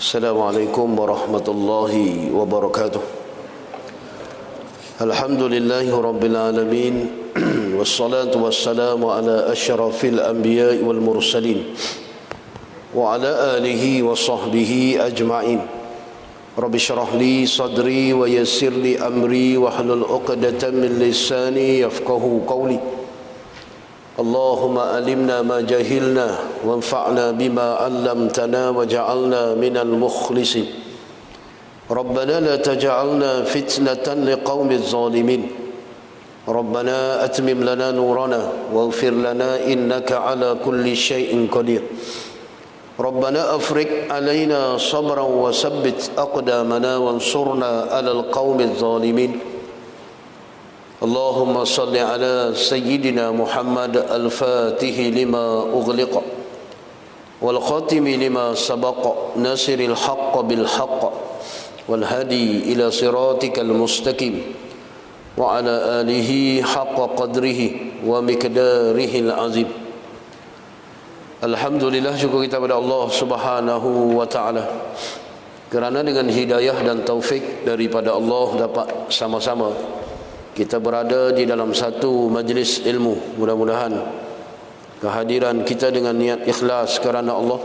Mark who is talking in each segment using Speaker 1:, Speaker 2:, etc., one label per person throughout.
Speaker 1: Assalamualaikum warahmatullahi wabarakatuh. Alhamdulillahi rabbil alamin. Wassalatu wassalamu ala asyrafil anbiya'i wal mursalin wa ala alihi wa sahbihi ajma'in. Rabbi syrah li sadri wa yassir li amri wa hlul 'uqdatam min lisani yafqahu qawli. Allahumma alimna ma jahilna wanfa'na bima 'allamtana waj'alna minal mukhlisin. Rabbana la taj'alna fitnatan liqaumiz zalimin. Rabbana atmim lana nurana waghfir lana innaka 'ala kulli syai'in qadir. Rabbana afriq 'alaina sabran wa sabbit aqdamana wansurna 'alal qaumiz zalimin. Allahumma salli ala sayyidina Muhammad al-Fatih lima ughliqa wal khatimi lima sabaqa nasiril haqqa bil haqq wal hadi ila siratikal mustaqim wa ala alihi haqqa qadrihi wa miqdarihi al-azim. Alhamdulillah, syukur kita kepada Allah Subhanahu wa taala kerana dengan hidayah dan taufik daripada Allah dapat sama-sama kita berada di dalam satu majlis ilmu. Mudah-mudahan kehadiran kita dengan niat ikhlas kerana Allah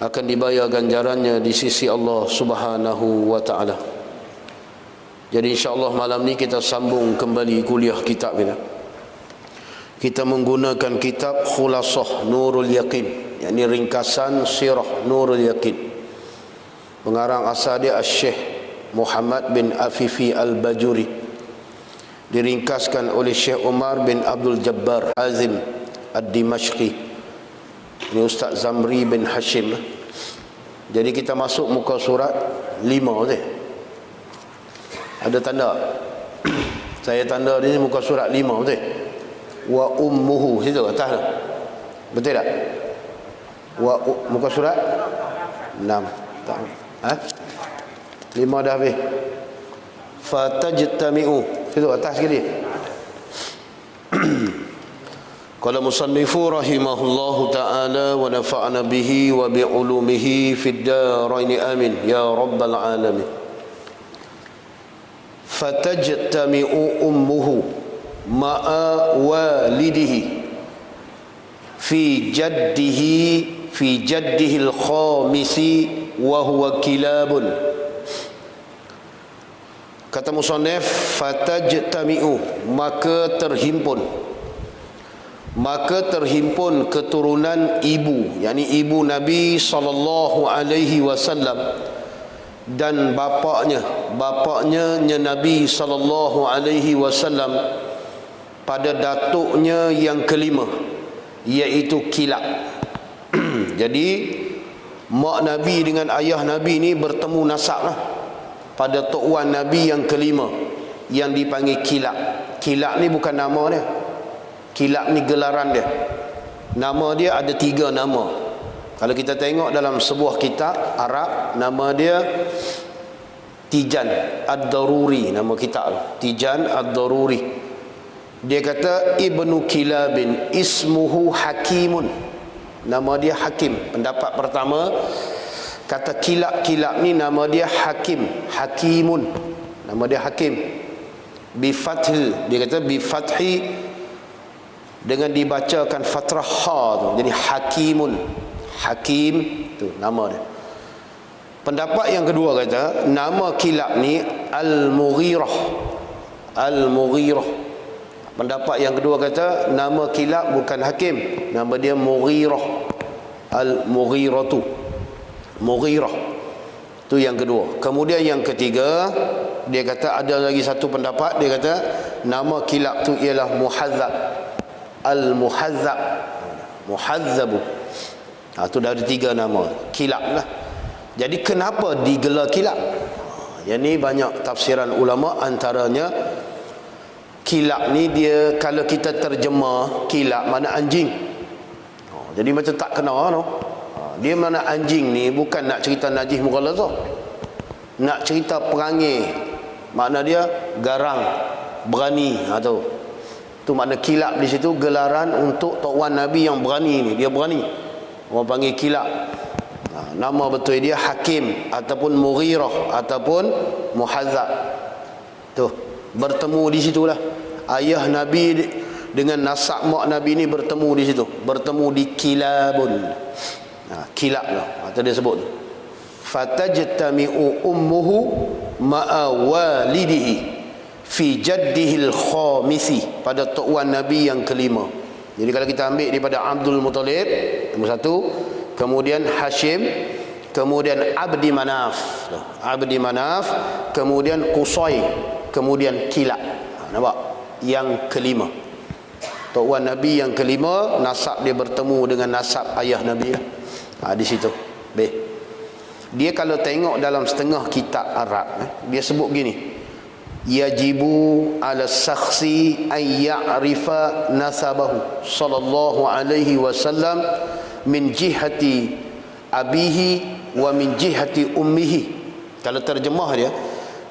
Speaker 1: akan dibayar ganjarannya di sisi Allah Subhanahu wa taala. Jadi insya-Allah malam ni kita sambung kembali kuliah kitab kita. Kita menggunakan kitab Khulasah Nurul Yaqin, yakni ringkasan sirah Nurul Yaqin. Pengarang asal dia Syekh Muhammad bin Afifi Al-Bajuri, diringkaskan oleh Syekh Umar bin Abdul Jabbar Azim Ad-Dimashqi. Ini Ustaz Zamri bin Hashim. Jadi kita masuk muka surat 5 tu. Ada tanda? Saya tanda di muka surat 5 tu. Wa ummuhu situ atas tu. Betul tak? Muka surat 6. Tak. 5 dah habis. Fatajtami'u situ atas sekali. Qala musannifu rahimahullahu ta'ala wa nafa'na bihi wa bi'ulumihi fid darain amin ya rabbal alamin. Fatajtami'u ummuhu ma'a walidihi fi jaddihi al-khamisi wa huwa kilabun. Kata musannif, fatajtami'u, maka terhimpun keturunan ibu, yakni ibu Nabi sallallahu alaihi wasallam dan bapaknya Nabi sallallahu alaihi wasallam pada datuknya yang kelima, iaitu Kilab. Jadi mak Nabi dengan ayah Nabi ni bertemu nasab lah pada tok wan Nabi yang kelima yang dipanggil Kilab. Kilab ni bukan nama dia. Kilab ni gelaran dia. Nama dia ada 3 nama. Kalau kita tengok dalam sebuah kitab Arab, nama dia Tijan Ad-Daruri, nama kitab Tijan Ad-Daruri. Dia kata Ibnu Kilabin ismuhu Hakimun. Nama dia Hakim. Pendapat pertama kata Kilab ni nama dia Hakimun. Nama dia Hakim. Bi fathil, dia kata bi fathi dengan dibacakan fatrah ha tu. Jadi Hakimun. Hakim tu nama dia. Pendapat yang kedua kata nama Kilab ni Al-Mughirah. Pendapat yang kedua kata nama Kilab bukan Hakim, nama dia Mughirah. Mughirah. Tu yang kedua. Kemudian yang ketiga, dia kata ada lagi satu pendapat, dia kata nama Kilab tu ialah Muhazzab. Muhazzabu. Tu dah ada 3 nama. Kilab lah. Jadi kenapa digelar Kilab? Yang ni banyak tafsiran ulama, antaranya Kilab ni dia kalau kita terjemah Kilab mana anjing. Jadi macam tak kena no. Dia mana anjing ni bukan nak cerita najis mughalazah. Nak cerita perangai. Makna dia garang, berani atau tu makna Kilab di situ gelaran untuk tok wan Nabi yang berani ni. Dia berani. Orang panggil Kilab. Nama betul dia Hakim ataupun Mughirah ataupun Muhazzab. Tuh, bertemu di situlah. Ayah Nabi dengan nasab mak Nabi ni bertemu di situ. Bertemu di Kilabun. Kilab lah. Itu dia sebut tu. Fatajtami'u ummuhu ma'a walidihi fi jaddihil khamisi, pada tok wan Nabi yang kelima. Jadi kalau kita ambil daripada Abdul Muttalib nombor 1, kemudian Hashim, kemudian Abdi Manaf, kemudian Qusay, kemudian Kilab. Nampak? Yang kelima. Tok wan Nabi yang kelima, nasab dia bertemu dengan nasab ayah Nabi lah. Di situ. Dia kalau tengok dalam setengah kitab Arab, dia sebut gini: yajibu ala sakhsi an ya'rifa nasabahu sallallahu alaihi wasallam min jihati abihi wa min jihati ummihi. Kalau terjemah dia,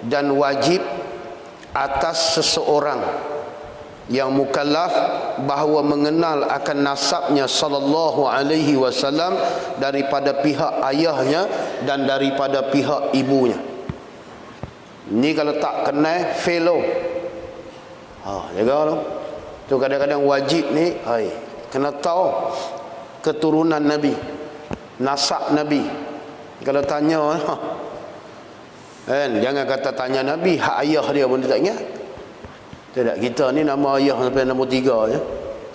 Speaker 1: dan wajib atas seseorang yang mukallaf bahawa mengenal akan nasabnya sallallahu alaihi wasallam daripada pihak ayahnya dan daripada pihak ibunya. Ni kalau tak kenal, fail lo. Jaga lo. Tu kadang-kadang wajib ni, kena tahu keturunan Nabi, nasab Nabi. Kalau tanya, jangan kata tanya Nabi, hak ayah dia pun dia tak ingat. Tidak, kita ni nama ayah sampai nombor 3 je.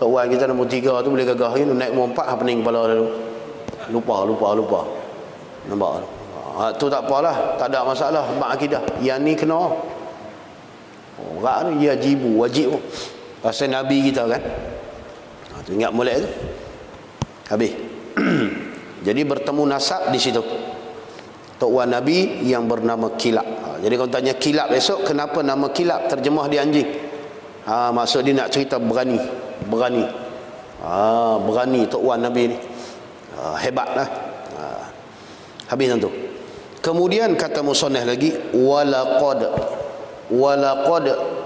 Speaker 1: Tok wan kita nombor 3 tu boleh gagah ni, naik nombor 4 pening kepala dia. Lupa. Nampak? Tu tak apalah, tak ada masalah bab akidah. Yang ni kena. Orang ni yajibu, wajib. Pasal Nabi kita kan. Tu ingat molek tu. Habis. Jadi bertemu nasab di situ. Tok wan Nabi yang bernama Kilab. Jadi kalau tanya Kilab esok, kenapa nama Kilab? Terjemah dia anjing. Maksud dia nak cerita berani. Berani tok wan Nabi ni. Hebatlah. Habis tentu. Kemudian kata musannaf lagi, walaqad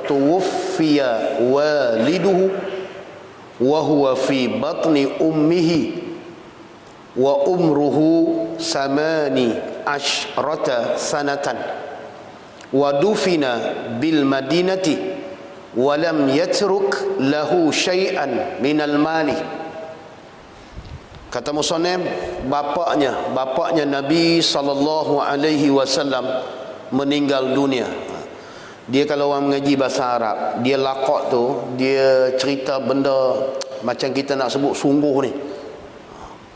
Speaker 1: tuwfiya waliduhu wa huwa fi batni ummihi wa umruhu 18 sanatan wa dufina bil madinati wa lam yatruk lahu syai'an minal mali. Kata musannaf, bapaknya Nabi sallallahu alaihi wasallam meninggal dunia. Dia kalau orang mengaji bahasa Arab, dia laqad tu, dia cerita benda macam kita nak sebut sungguh ni.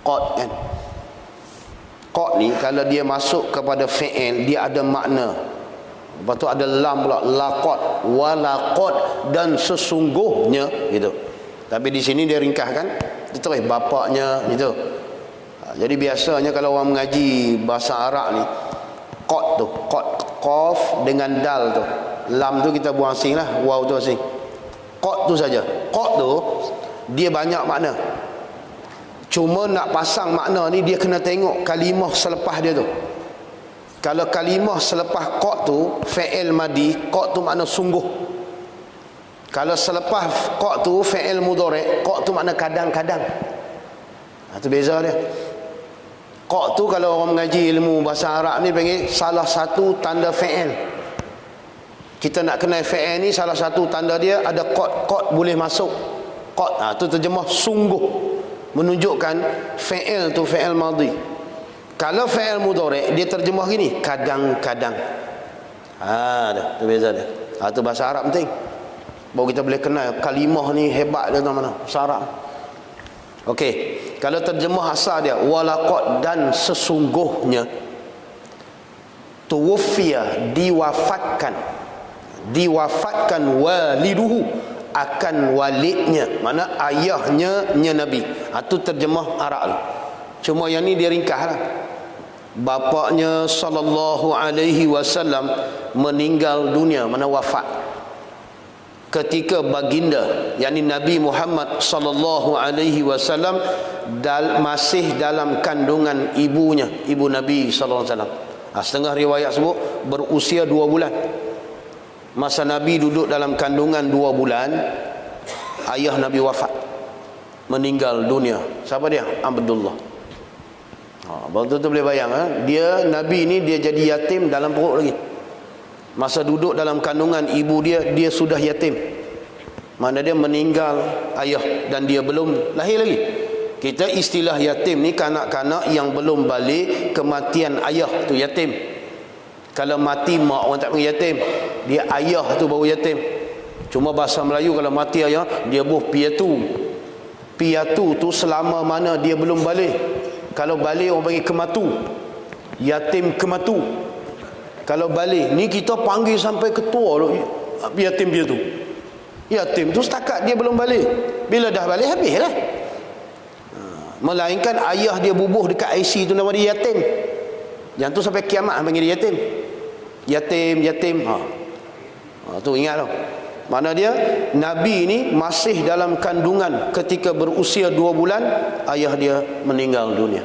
Speaker 1: Qad kan. Qad ni kalau dia masuk kepada fi'il, dia ada makna. Lepas tu ada lam pula, laqad, walaqad, dan sesungguhnya gitu. Tapi di sini dia ringkaskan, dia terus bapaknya gitu. Jadi biasanya kalau orang mengaji bahasa Arab ni, qad tu, qaf dengan dal tu, lam tu kita buang asing lah, waw tu asing. Qad tu saja. Qad tu dia banyak makna. Cuma nak pasang makna ni dia kena tengok kalimah selepas dia tu. Kalau kalimah selepas qad tu fi'il madi, qad tu makna sungguh. Kalau selepas qad tu fi'il mudhari', qad tu makna kadang-kadang. Itu beza dia. Qad tu kalau orang mengaji ilmu bahasa Arab ni panggil salah satu tanda fi'il. Kita nak kenal fi'il ni, salah satu tanda dia ada qad. Qad boleh masuk. Qad, tu terjemah sungguh, menunjukkan fi'il tu fi'il madhi. Kalau fi'il mudhari' dia terjemah gini, kadang-kadang. Tu beza dia. Tu bahasa Arab penting. Baru kita boleh kenal kalimah ni hebat dia tu mana, bahasa Arab. Okey, kalau terjemah asal dia walaqad, dan sesungguhnya, tuwfiya, diwafatkan waliduhu, akan walidnya, mana ayahnya Nabi. Itu terjemah Arab. Cuma yang ni dia ringkaslah. Bapaknya sallallahu alaihi wasallam meninggal dunia, mana wafat, ketika baginda yakni Nabi Muhammad sallallahu alaihi wasallam masih dalam kandungan ibunya, ibu Nabi sallallahu alaihi wasallam. Setengah riwayat sebut berusia 2 bulan. Masa Nabi duduk dalam kandungan 2 bulan, ayah Nabi wafat, meninggal dunia. Siapa dia? Abdullah. Betul-betul boleh bayang. Dia Nabi ni dia jadi yatim dalam perut lagi. Masa duduk dalam kandungan ibu dia, dia sudah yatim. Mana dia meninggal ayah dan dia belum lahir lagi. Kita istilah yatim ni kanak-kanak yang belum balik kematian ayah tu yatim. Kalau mati mak orang tak panggil yatim. Dia ayah tu baru yatim. Cuma bahasa Melayu kalau mati ayah, dia buh piatu. Piatu tu selama mana dia belum balik. Kalau balik orang panggil kematu. Yatim kematu. Kalau balik, ni kita panggil sampai ketua yatim piatu. Yatim tu setakat dia belum balik. Bila dah balik habislah. Melainkan ayah dia bubuh dekat IC tu nama dia yatim. Yang tu sampai kiamat panggil dia yatim. Yatim. Tu ingat tau. Mana dia Nabi ni masih dalam kandungan ketika berusia 2 bulan ayah dia meninggal dunia.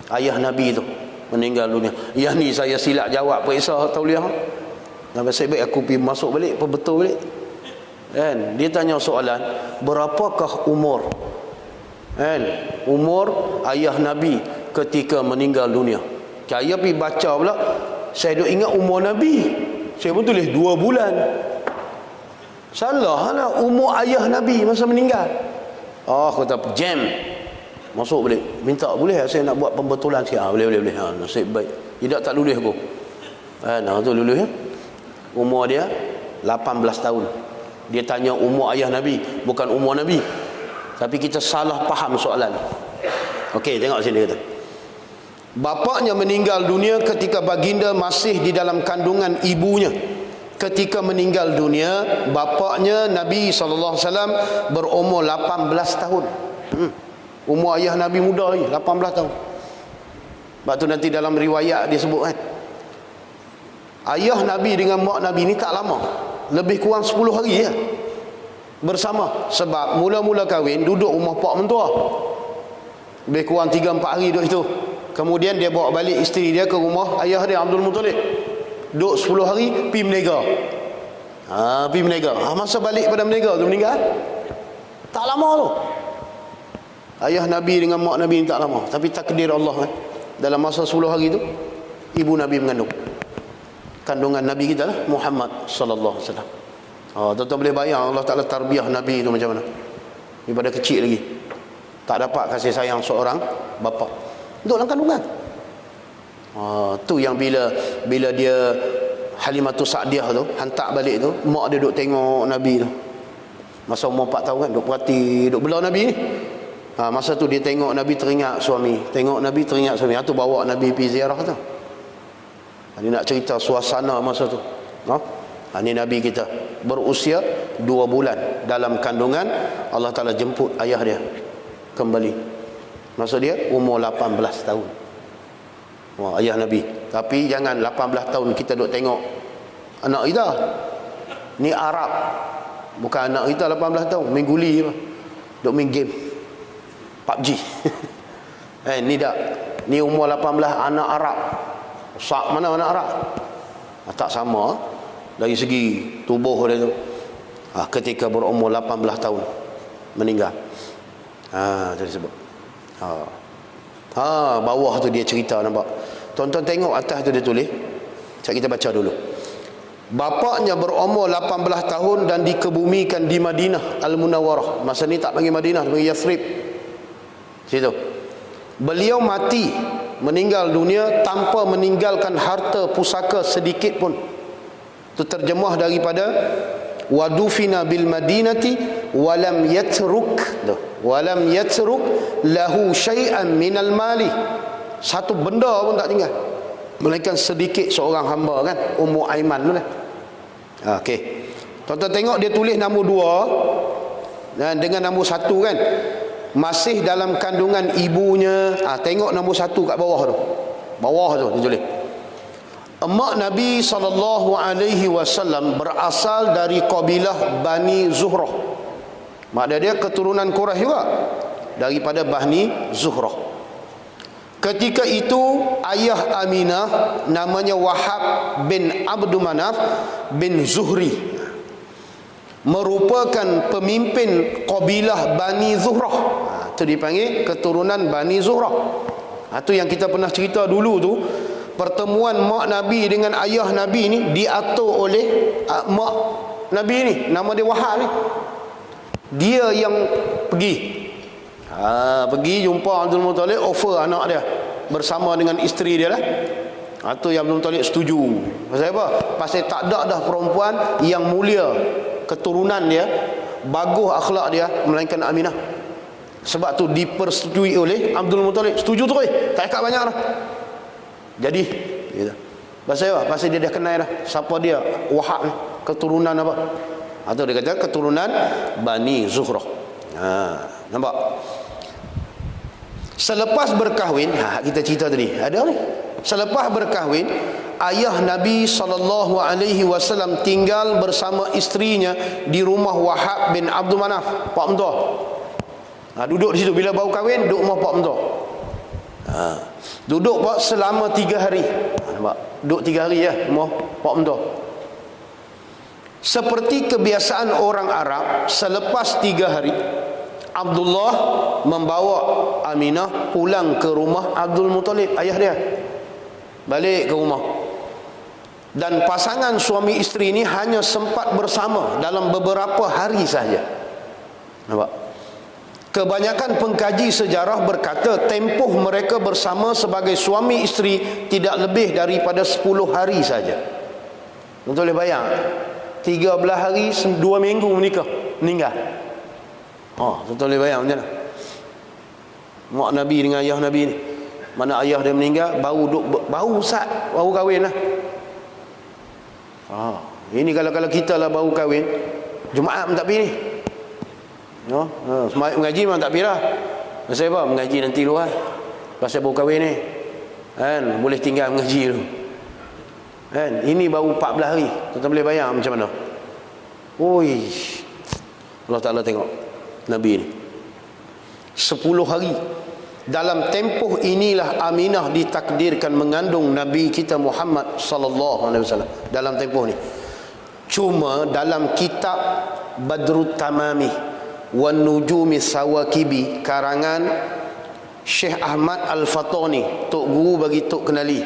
Speaker 1: Ayah Nabi tu meninggal dunia. Yang ni saya silap jawab periksa tauliah. Nasib baik aku pergi masuk balik, apa betul balik. Kan? Dia tanya soalan, berapakah umur? Kan? Umur ayah Nabi ketika meninggal dunia. Saya pergi baca pula, saya duk ingat umur Nabi. Saya pun tulis 2 bulan. Salah lah umur ayah Nabi masa meninggal. Kata jam. Masuk balik. Minta boleh saya nak buat pembetulan sikit. Boleh. Nasib baik. Tidak tak lulus aku. Tu lulus ya. Umur dia 18 tahun. Dia tanya umur ayah Nabi, bukan umur Nabi. Tapi kita salah faham soalan. Okey, tengok sini kata. Bapaknya meninggal dunia ketika baginda masih di dalam kandungan ibunya. Ketika meninggal dunia, bapaknya Nabi SAW berumur 18 tahun. Umur ayah Nabi muda lagi, 18 tahun. Sebab tu nanti dalam riwayat dia sebut kan, ayah Nabi dengan mak Nabi ni tak lama, lebih kurang 10 hari ya, bersama. Sebab mula-mula kahwin duduk rumah pak mentua, lebih kurang 3-4 hari duduk itu. Kemudian dia bawa balik isteri dia ke rumah ayah dia Abdul Muttalib. Duduk 10 hari, pergi menega. Pergi menega. Masa balik pada menega tu meninggal. Tak lama tu. Ayah Nabi dengan mak Nabi ni tak lama. Tapi takdir Allah kan. Dalam masa 10 hari tu, ibu Nabi mengandung. Kandungan Nabi kita lah, Muhammad sallallahu alaihi wasallam. Tuan-tuan boleh bayang Allah Ta'ala tarbiyah Nabi tu macam mana. Daripada kecil lagi. Tak dapat kasih sayang seorang bapa. Duduk dalam kandungan. Tu yang bila dia Halimatus Sa'diyah tu hantar balik tu, mak dia duduk tengok Nabi tu. Masa umur 4 tahun kan, duduk perhati, duduk belah Nabi ni. Masa tu dia tengok Nabi teringat suami. Tengok Nabi teringat suami. Tu bawa Nabi pergi ziarah tu. Dia nak cerita suasana masa tu. Ini Nabi kita berusia 2 bulan dalam kandungan. Allah Ta'ala jemput ayah dia kembali. Masa dia umur 18 tahun. Ayah Nabi. Tapi jangan 18 tahun kita duk tengok anak kita. Ni Arab. Bukan anak kita 18 tahun main guli je. Duk main game PUBG. Ni tak. Ni umur 18 anak Arab. Mana anak Arab? Tak sama dari segi tubuh dia tu. Ketika berumur 18 tahun meninggal. Jadi sebut. Bawah tu dia cerita, nampak. Tonton tengok atas tu dia tulis. Kita baca dulu. Bapaknya berumur 18 tahun dan dikebumikan di Madinah Al-Munawwarah. Masa ni tak panggil Madinah, panggil Yathrib. Situ. Beliau mati, meninggal dunia tanpa meninggalkan harta pusaka sedikit pun. Itu terjemah daripada wadufina bil madinati walam yatruk lahu syai'an minal mali. Satu benda pun tak tinggal, melainkan sedikit seorang hamba kan, Ummu Aiman tu lah. Okey. Tuan-tuan tengok dia tulis nombor 2 dan dengan nombor 1 kan, masih dalam kandungan ibunya. Tengok nombor 1 kat bawah tu. Bawah tu dia tulis emak Nabi SAW berasal dari kabilah Bani Zuhrah. Maknanya dia keturunan Quraisy juga, daripada Bani Zuhrah. Ketika itu ayah Aminah namanya Wahab bin Abdul Manaf bin Zuhri, merupakan pemimpin kabilah Bani Zuhrah. Itu dipanggil keturunan Bani Zuhrah. Itu yang kita pernah cerita dulu tu. Pertemuan mak Nabi dengan ayah Nabi ni diatur oleh mak Nabi ni, nama dia Wahab ni. Dia yang pergi. Pergi jumpa Abdul Muttalib, offer anak dia bersama dengan isteri dia lah. Itu yang Abdul Muttalib setuju. Pasal apa? Pasal tak ada dah perempuan yang mulia keturunan dia, bagus akhlak dia melainkan Aminah. Sebab tu dipersetujui oleh Abdul Muttalib. Setuju tu tak ikat banyak dah. Jadi gitu. Pasal apa? Pasal dia dah kenal dah siapa dia, Wahab ni, keturunan apa. Atau dia kata keturunan Bani Zuhrah. Nampak? Selepas berkahwin, kita cerita tadi, ada ni. Selepas berkahwin, ayah Nabi SAW tinggal bersama isterinya di rumah Wahab bin Abdul Manaf, Pak Mentua. Duduk di situ. Bila baru kahwin, duduk rumah Pak Mentua. Duduk Pak selama 3 hari. Nampak? Duduk 3 hari rumah Pak Mentua. Seperti kebiasaan orang Arab, selepas 3 hari Abdullah membawa Aminah pulang ke rumah Abdul Muttalib, ayah dia. Balik ke rumah. Dan pasangan suami isteri ini hanya sempat bersama dalam beberapa hari sahaja. Nampak? Kebanyakan pengkaji sejarah berkata tempoh mereka bersama sebagai suami isteri tidak lebih daripada 10 hari saja. Tuan boleh bayang, 13 hari 2 minggu menikah, meninggal. Tuan boleh bayang macam mana mak Nabi dengan ayah Nabi ni. Mana ayah dia meninggal, baru kahwin lah. Ini kalau kita lah baru kahwin, Jumaat pun tak pergi ni. Mengaji memang tak pergi lah. Pasal apa? Mengaji nanti luar. Pasal baru kahwin ni kan, boleh tinggal mengaji dulu kan. Ini baru 14 hari. Tuan boleh bayang macam mana. Allah Ta'ala tengok Nabi ni 10 hari. Dalam tempoh inilah Aminah ditakdirkan mengandung Nabi kita Muhammad sallallahu alaihi wasallam. Dalam tempoh ni. Cuma dalam kitab Badrut Tamami wan Nujumi Sawakibi karangan Syekh Ahmad Al-Fatani, tok guru bagi tok kenali,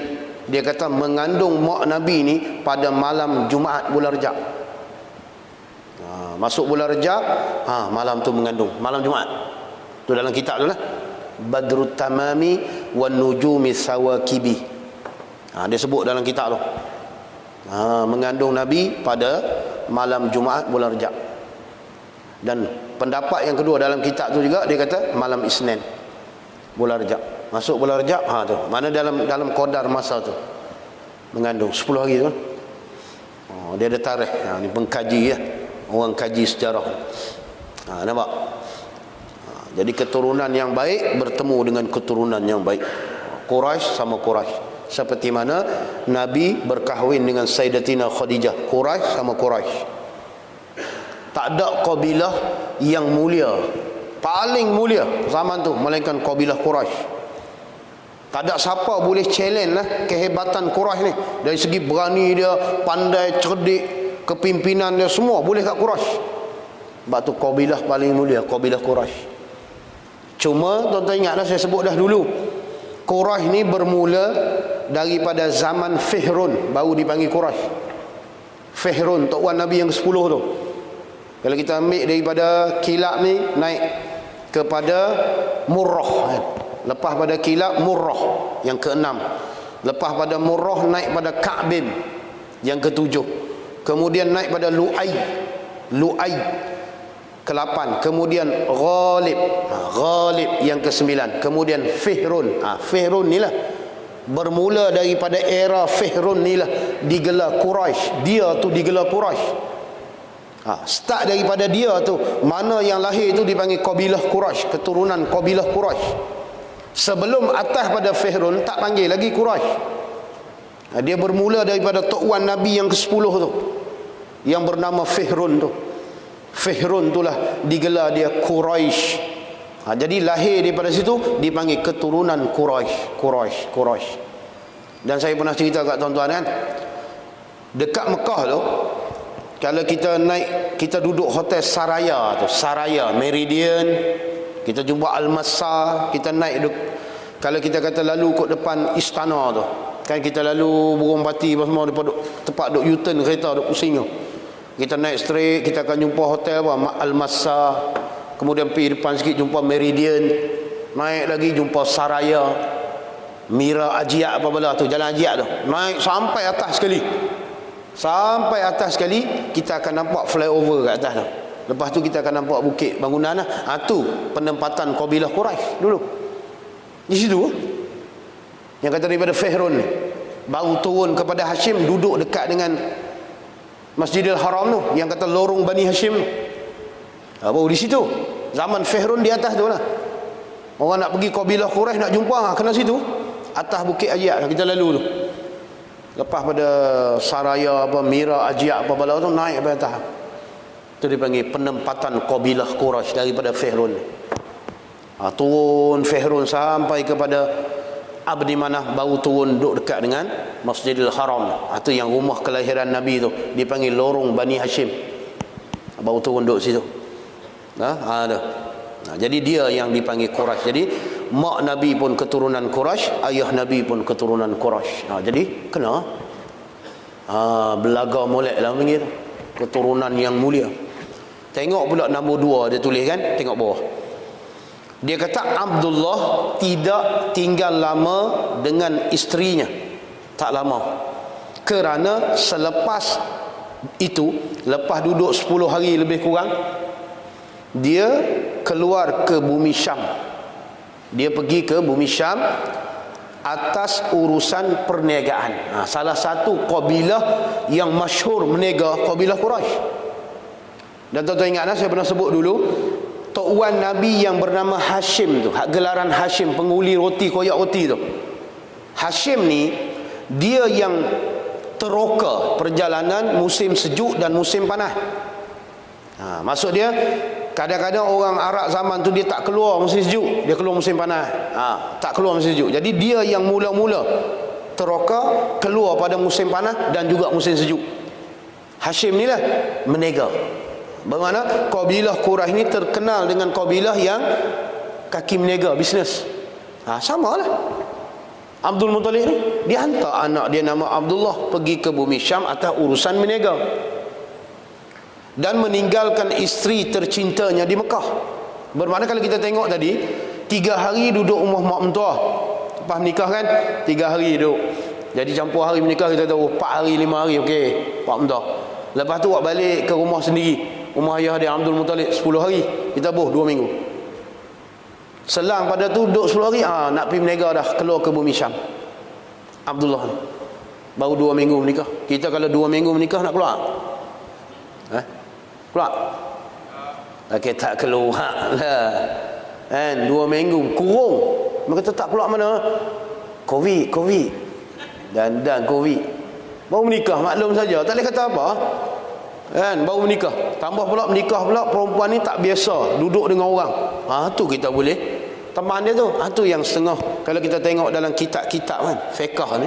Speaker 1: dia kata mengandung mak Nabi ni pada malam Jumaat bulan Rejab. Masuk bulan Rejab, malam tu mengandung, malam Jumaat. Tu dalam kitab tu lah, Badrut Tamami wan Nujumi Sawakibi. Dia sebut dalam kitab tu. Mengandung Nabi pada malam Jumaat bulan Rejab. Dan pendapat yang kedua dalam kitab tu juga, dia kata malam Isnin bulan Rejab. Masuk bulan Rejab, tu. Mana dalam qadar masa tu mengandung 10 hari tu. Dia ada tarikh. Ni pengkaji ya. Orang kaji sejarah. Nampak? Jadi keturunan yang baik bertemu dengan keturunan yang baik. Quraisy sama Quraisy. Seperti mana Nabi berkahwin dengan Sayyidatina Khadijah. Quraisy sama Quraisy. Tak ada kabilah yang mulia, paling mulia zaman tu melainkan kabilah Quraisy. Tak ada siapa boleh challenge lah kehebatan Quraisy ni. Dari segi berani dia, pandai, cerdik, kepimpinan dia, semua boleh kat Quraisy. Sebab tu kabilah paling mulia, kabilah Quraisy. Cuma tuan-tuan ingatlah, saya sebut dah dulu, Quraisy ni bermula daripada zaman Fihrun, baru dipanggil Quraisy. Fihrun, Tok Wan Nabi yang ke-10 tu. Kalau kita ambil daripada Kilab ni, naik kepada Murrah. Lepas pada Kilab, Murrah yang ke-6. Lepas pada Murrah, naik pada Ka'bin yang ke-7. Kemudian naik pada Lu'ay ke-8. Kemudian Ghalib yang ke-9. Kemudian Fihrun. Fihrun ni lah, bermula daripada era Fihrun ni lah digelar Quraisy. Dia tu digelar Quraisy. Start daripada dia tu, mana yang lahir tu dipanggil kabilah Quraisy, keturunan kabilah Quraisy. Sebelum atas pada Fihrun tak panggil lagi Quraisy. Dia bermula daripada Tok Wan Nabi yang ke-10 tu, yang bernama Fihrun tu. Fihrun itulah digelar dia Quraisy. Jadi lahir daripada situ dipanggil keturunan Quraisy. Dan saya pernah cerita kat tuan-tuan kan, dekat Mekah tu, kalau kita naik, kita duduk hotel Saraya tu, Saraya, Meridian, kita jumpa Al-Masa, kita naik Kalau kita kata lalu kot depan istana tu, kan kita lalu burung pati semua tempat duk U-turn kereta duk pusing tu. Kita naik straight, kita akan jumpa hotel apa, Al-Massa, kemudian pergi depan sikit jumpa Meridian, naik lagi jumpa Saraya, Mira Ajiat apa benda tu, jalan Ajiat tu. Naik sampai atas sekali. Sampai atas sekali kita akan nampak flyover kat atas tu. Lepas tu kita akan nampak bukit bangunan lah. Tu penempatan kabilah Quraisy dulu. Di situ. Yang kata daripada Fihrun ni. Baru turun kepada Hashim, duduk dekat dengan Masjidil Haram tu, yang kata lorong Bani Hashim. Baru di situ. Zaman Fihrun di atas tu lah. Orang nak pergi kabilah Quraisy nak jumpa, kena situ. Atas bukit Ajiat kita lalu tu. Lepas pada Saraya apa, Mira Ajiat apa bala tu, naik ke atas. Itu dipanggil penempatan kabilah Quraisy daripada Fihrun. Turun Fihrun sampai kepada Abdi Manaf, baru turun duduk dekat dengan Masjidil Haram. Itu yang rumah kelahiran Nabi tu, dipanggil lorong Bani Hashim. Baru turun duduk situ. Jadi dia yang dipanggil Quraisy. Jadi mak Nabi pun keturunan Quraisy, ayah Nabi pun keturunan Quraisy. Jadi kena belaga molek lah panggil, keturunan yang mulia. Tengok pula nombor 2 dia tulis kan, tengok bawah. Dia kata Abdullah tidak tinggal lama dengan isterinya, tak lama, kerana selepas itu, lepas duduk 10 hari lebih kurang, dia keluar ke bumi Syam. Dia pergi ke bumi Syam atas urusan perniagaan. Salah satu kabilah yang masyhur berniaga, kabilah Quraisy. Dan tuan-tuan ingat, saya pernah sebut dulu, Tok Wan Nabi yang bernama Hashim tu, gelaran Hashim, penguli roti, koyak roti tu. Hashim ni, dia yang teroka perjalanan musim sejuk dan musim panas. Maksud dia, kadang-kadang orang Arab zaman tu dia tak keluar musim sejuk, dia keluar musim panas. Tak keluar musim sejuk. Jadi dia yang mula-mula teroka keluar pada musim panas dan juga musim sejuk. Hashim ni lah menega. Bermakna kabilah Quraisy ni terkenal dengan kabilah yang kaki menega, bisnes. Sama lah. Abdul Muttalib ni, dia hantar anak dia nama Abdullah pergi ke bumi Syam atas urusan menega, dan meninggalkan isteri tercintanya di Mekah. Bermakna kalau kita tengok tadi, 3 hari duduk rumah mak mentua, lepas menikah kan, 3 hari duduk. Jadi campur hari menikah, kita tahu 4 hari 5 hari, okey, mak mentua. Lepas tu awak balik ke rumah sendiri, rumah ayah dia Abdul Muttalib 10 hari, kita 2 minggu. Selang pada tu duduk 10 hari, nak pergi menega dah, keluar ke bumi Syam. Abdullah ni baru 2 minggu menikah. Kita kalau 2 minggu menikah nak keluar? Keluar? Okey, tak keluar lah. Kan 2 minggu kurung. Mereka tak keluar mana? Covid. Dan Covid. Baru menikah, maklum saja, tak boleh kata apa. Kan baru menikah, tambah pula menikah pula, perempuan ni tak biasa duduk dengan orang. Tu kita boleh teman dia tu. Tu yang setengah, kalau kita tengok dalam kitab-kitab kan fiqh ni,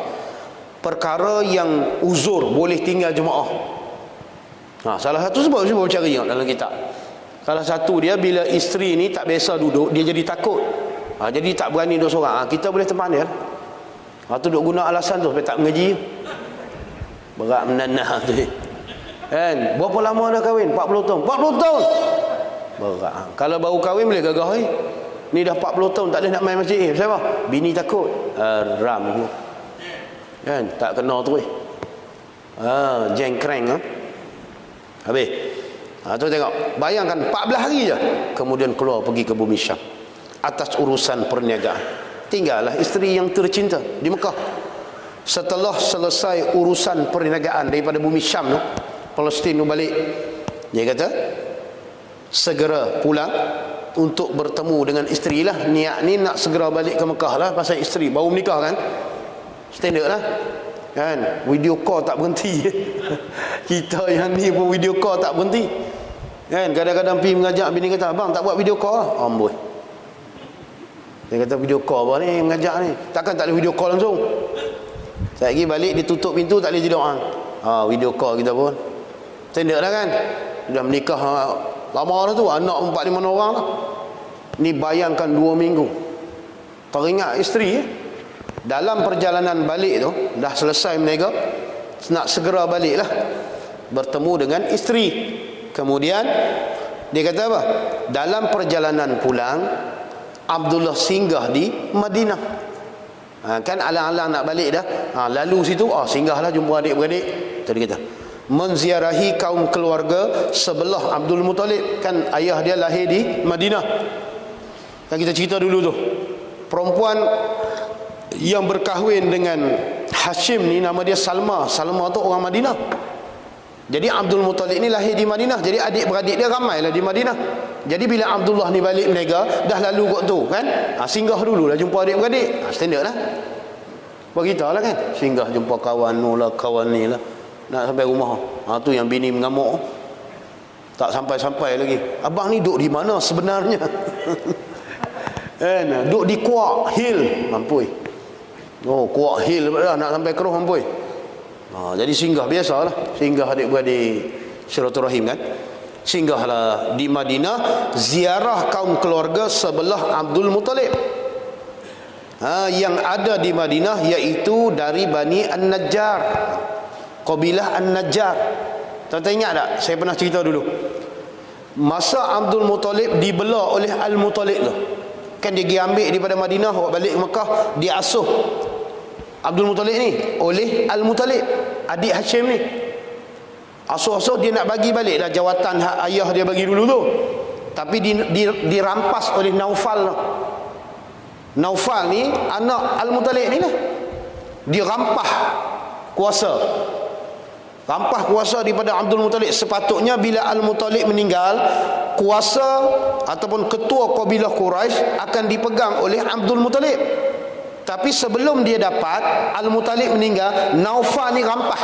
Speaker 1: perkara yang uzur boleh tinggal jemaah. Salah satu sebab cari dalam kitab. Salah satu dia, bila isteri ni tak biasa duduk, dia jadi takut. Jadi tak berani duduk seorang. Kita boleh teman dia. Tu duk guna alasan tu supaya tak mengaji. Berat menanah tu. Kan? Berapa lama dah kahwin? 40 tahun. 40 tahun. Berat. Kalau baru kahwin boleh gagah ni dah 40 tahun tak boleh nak main masjid. Siapa? Bini takut. Ram tu. Kan? Tak kena tu jengkreng habis. Tu tengok. Bayangkan 14 hari je. Kemudian keluar pergi ke bumi Syam atas urusan perniagaan. Tinggallah isteri yang tercinta di Mekah. Setelah selesai urusan perniagaan daripada bumi Syam tu, Palestin tu balik, dia kata segera pulang untuk bertemu dengan isteri lah. Niat ni nak segera balik ke Mekah lah, pasal isteri baru menikah kan, standard lah kan, video call tak berhenti. Kita yang ni pun video call tak berhenti kan. Kadang-kadang pergi mengajak bini kata, abang tak buat video call lah. Amboi, dia kata video call apa ni mengajak ni, takkan tak boleh video call langsung. Saya lagi balik dia tutup pintu, tak boleh tidur. Video call kita pun standard lah kan. Dah menikah lama dah tu, anak 4-5 orang lah. Ni bayangkan 2 minggu teringat isteri dalam perjalanan balik tu, dah selesai mereka, nak segera balik lah, bertemu dengan isteri. Kemudian dia kata apa? Dalam perjalanan pulang, Abdullah singgah di Madinah. Kan alang-alang nak balik dah, lalu situ, singgahlah jumpa adik-beradik. Tadi kata menziarahi kaum keluarga sebelah Abdul Muttalib. Kan ayah dia lahir di Madinah. Kan kita cerita dulu tu, perempuan yang berkahwin dengan Hashim ni nama dia Salma. Salma tu orang Madinah. Jadi Abdul Muttalib ni lahir di Madinah. Jadi adik-beradik dia ramailah di Madinah. Jadi bila Abdullah ni balik menega, dah lalu kot tu kan, singgah dulu lah jumpa adik-beradik. Standard lah. Bagi kita lah kan, singgah jumpa kawan ni lah, kawan ni lah, nak sampai rumah. Tu yang bini mengamuk, tak sampai-sampai lagi. Abang ni duduk di mana sebenarnya? Duduk di Kuak Hill, mampui. Kuak Hill dah nak sampai Keruh, mampui. Jadi singgah biasalah, singgah adik-beradik silaturahim kan. Singgahlah di Madinah, ziarah kaum keluarga sebelah Abdul Muttalib yang ada di Madinah, iaitu dari Bani An-Najjar, kabilah An-Najjar. Tuan-tuan ingat tak? Saya pernah cerita dulu, masa Abdul Muttalib dibelah oleh Al-Muttalib tu, kan dia pergi ambil daripada Madinah, bawa balik Mekah, dia asuh Abdul Muttalib ni oleh Al-Muttalib, adik Hashim ni. Asuh-asuh dia nak bagi balik dah jawatan ayah dia bagi dulu tu, tapi dirampas oleh Naufal. Naufal ni anak Al-Muttalib ni lah. Dia rampah kuasa daripada Abdul Muttalib. Sepatutnya bila Al-Muttalib meninggal, kuasa ataupun ketua kabilah Quraisy akan dipegang oleh Abdul Muttalib. Tapi sebelum dia dapat, Al-Muttalib meninggal, Naufal ni rampah.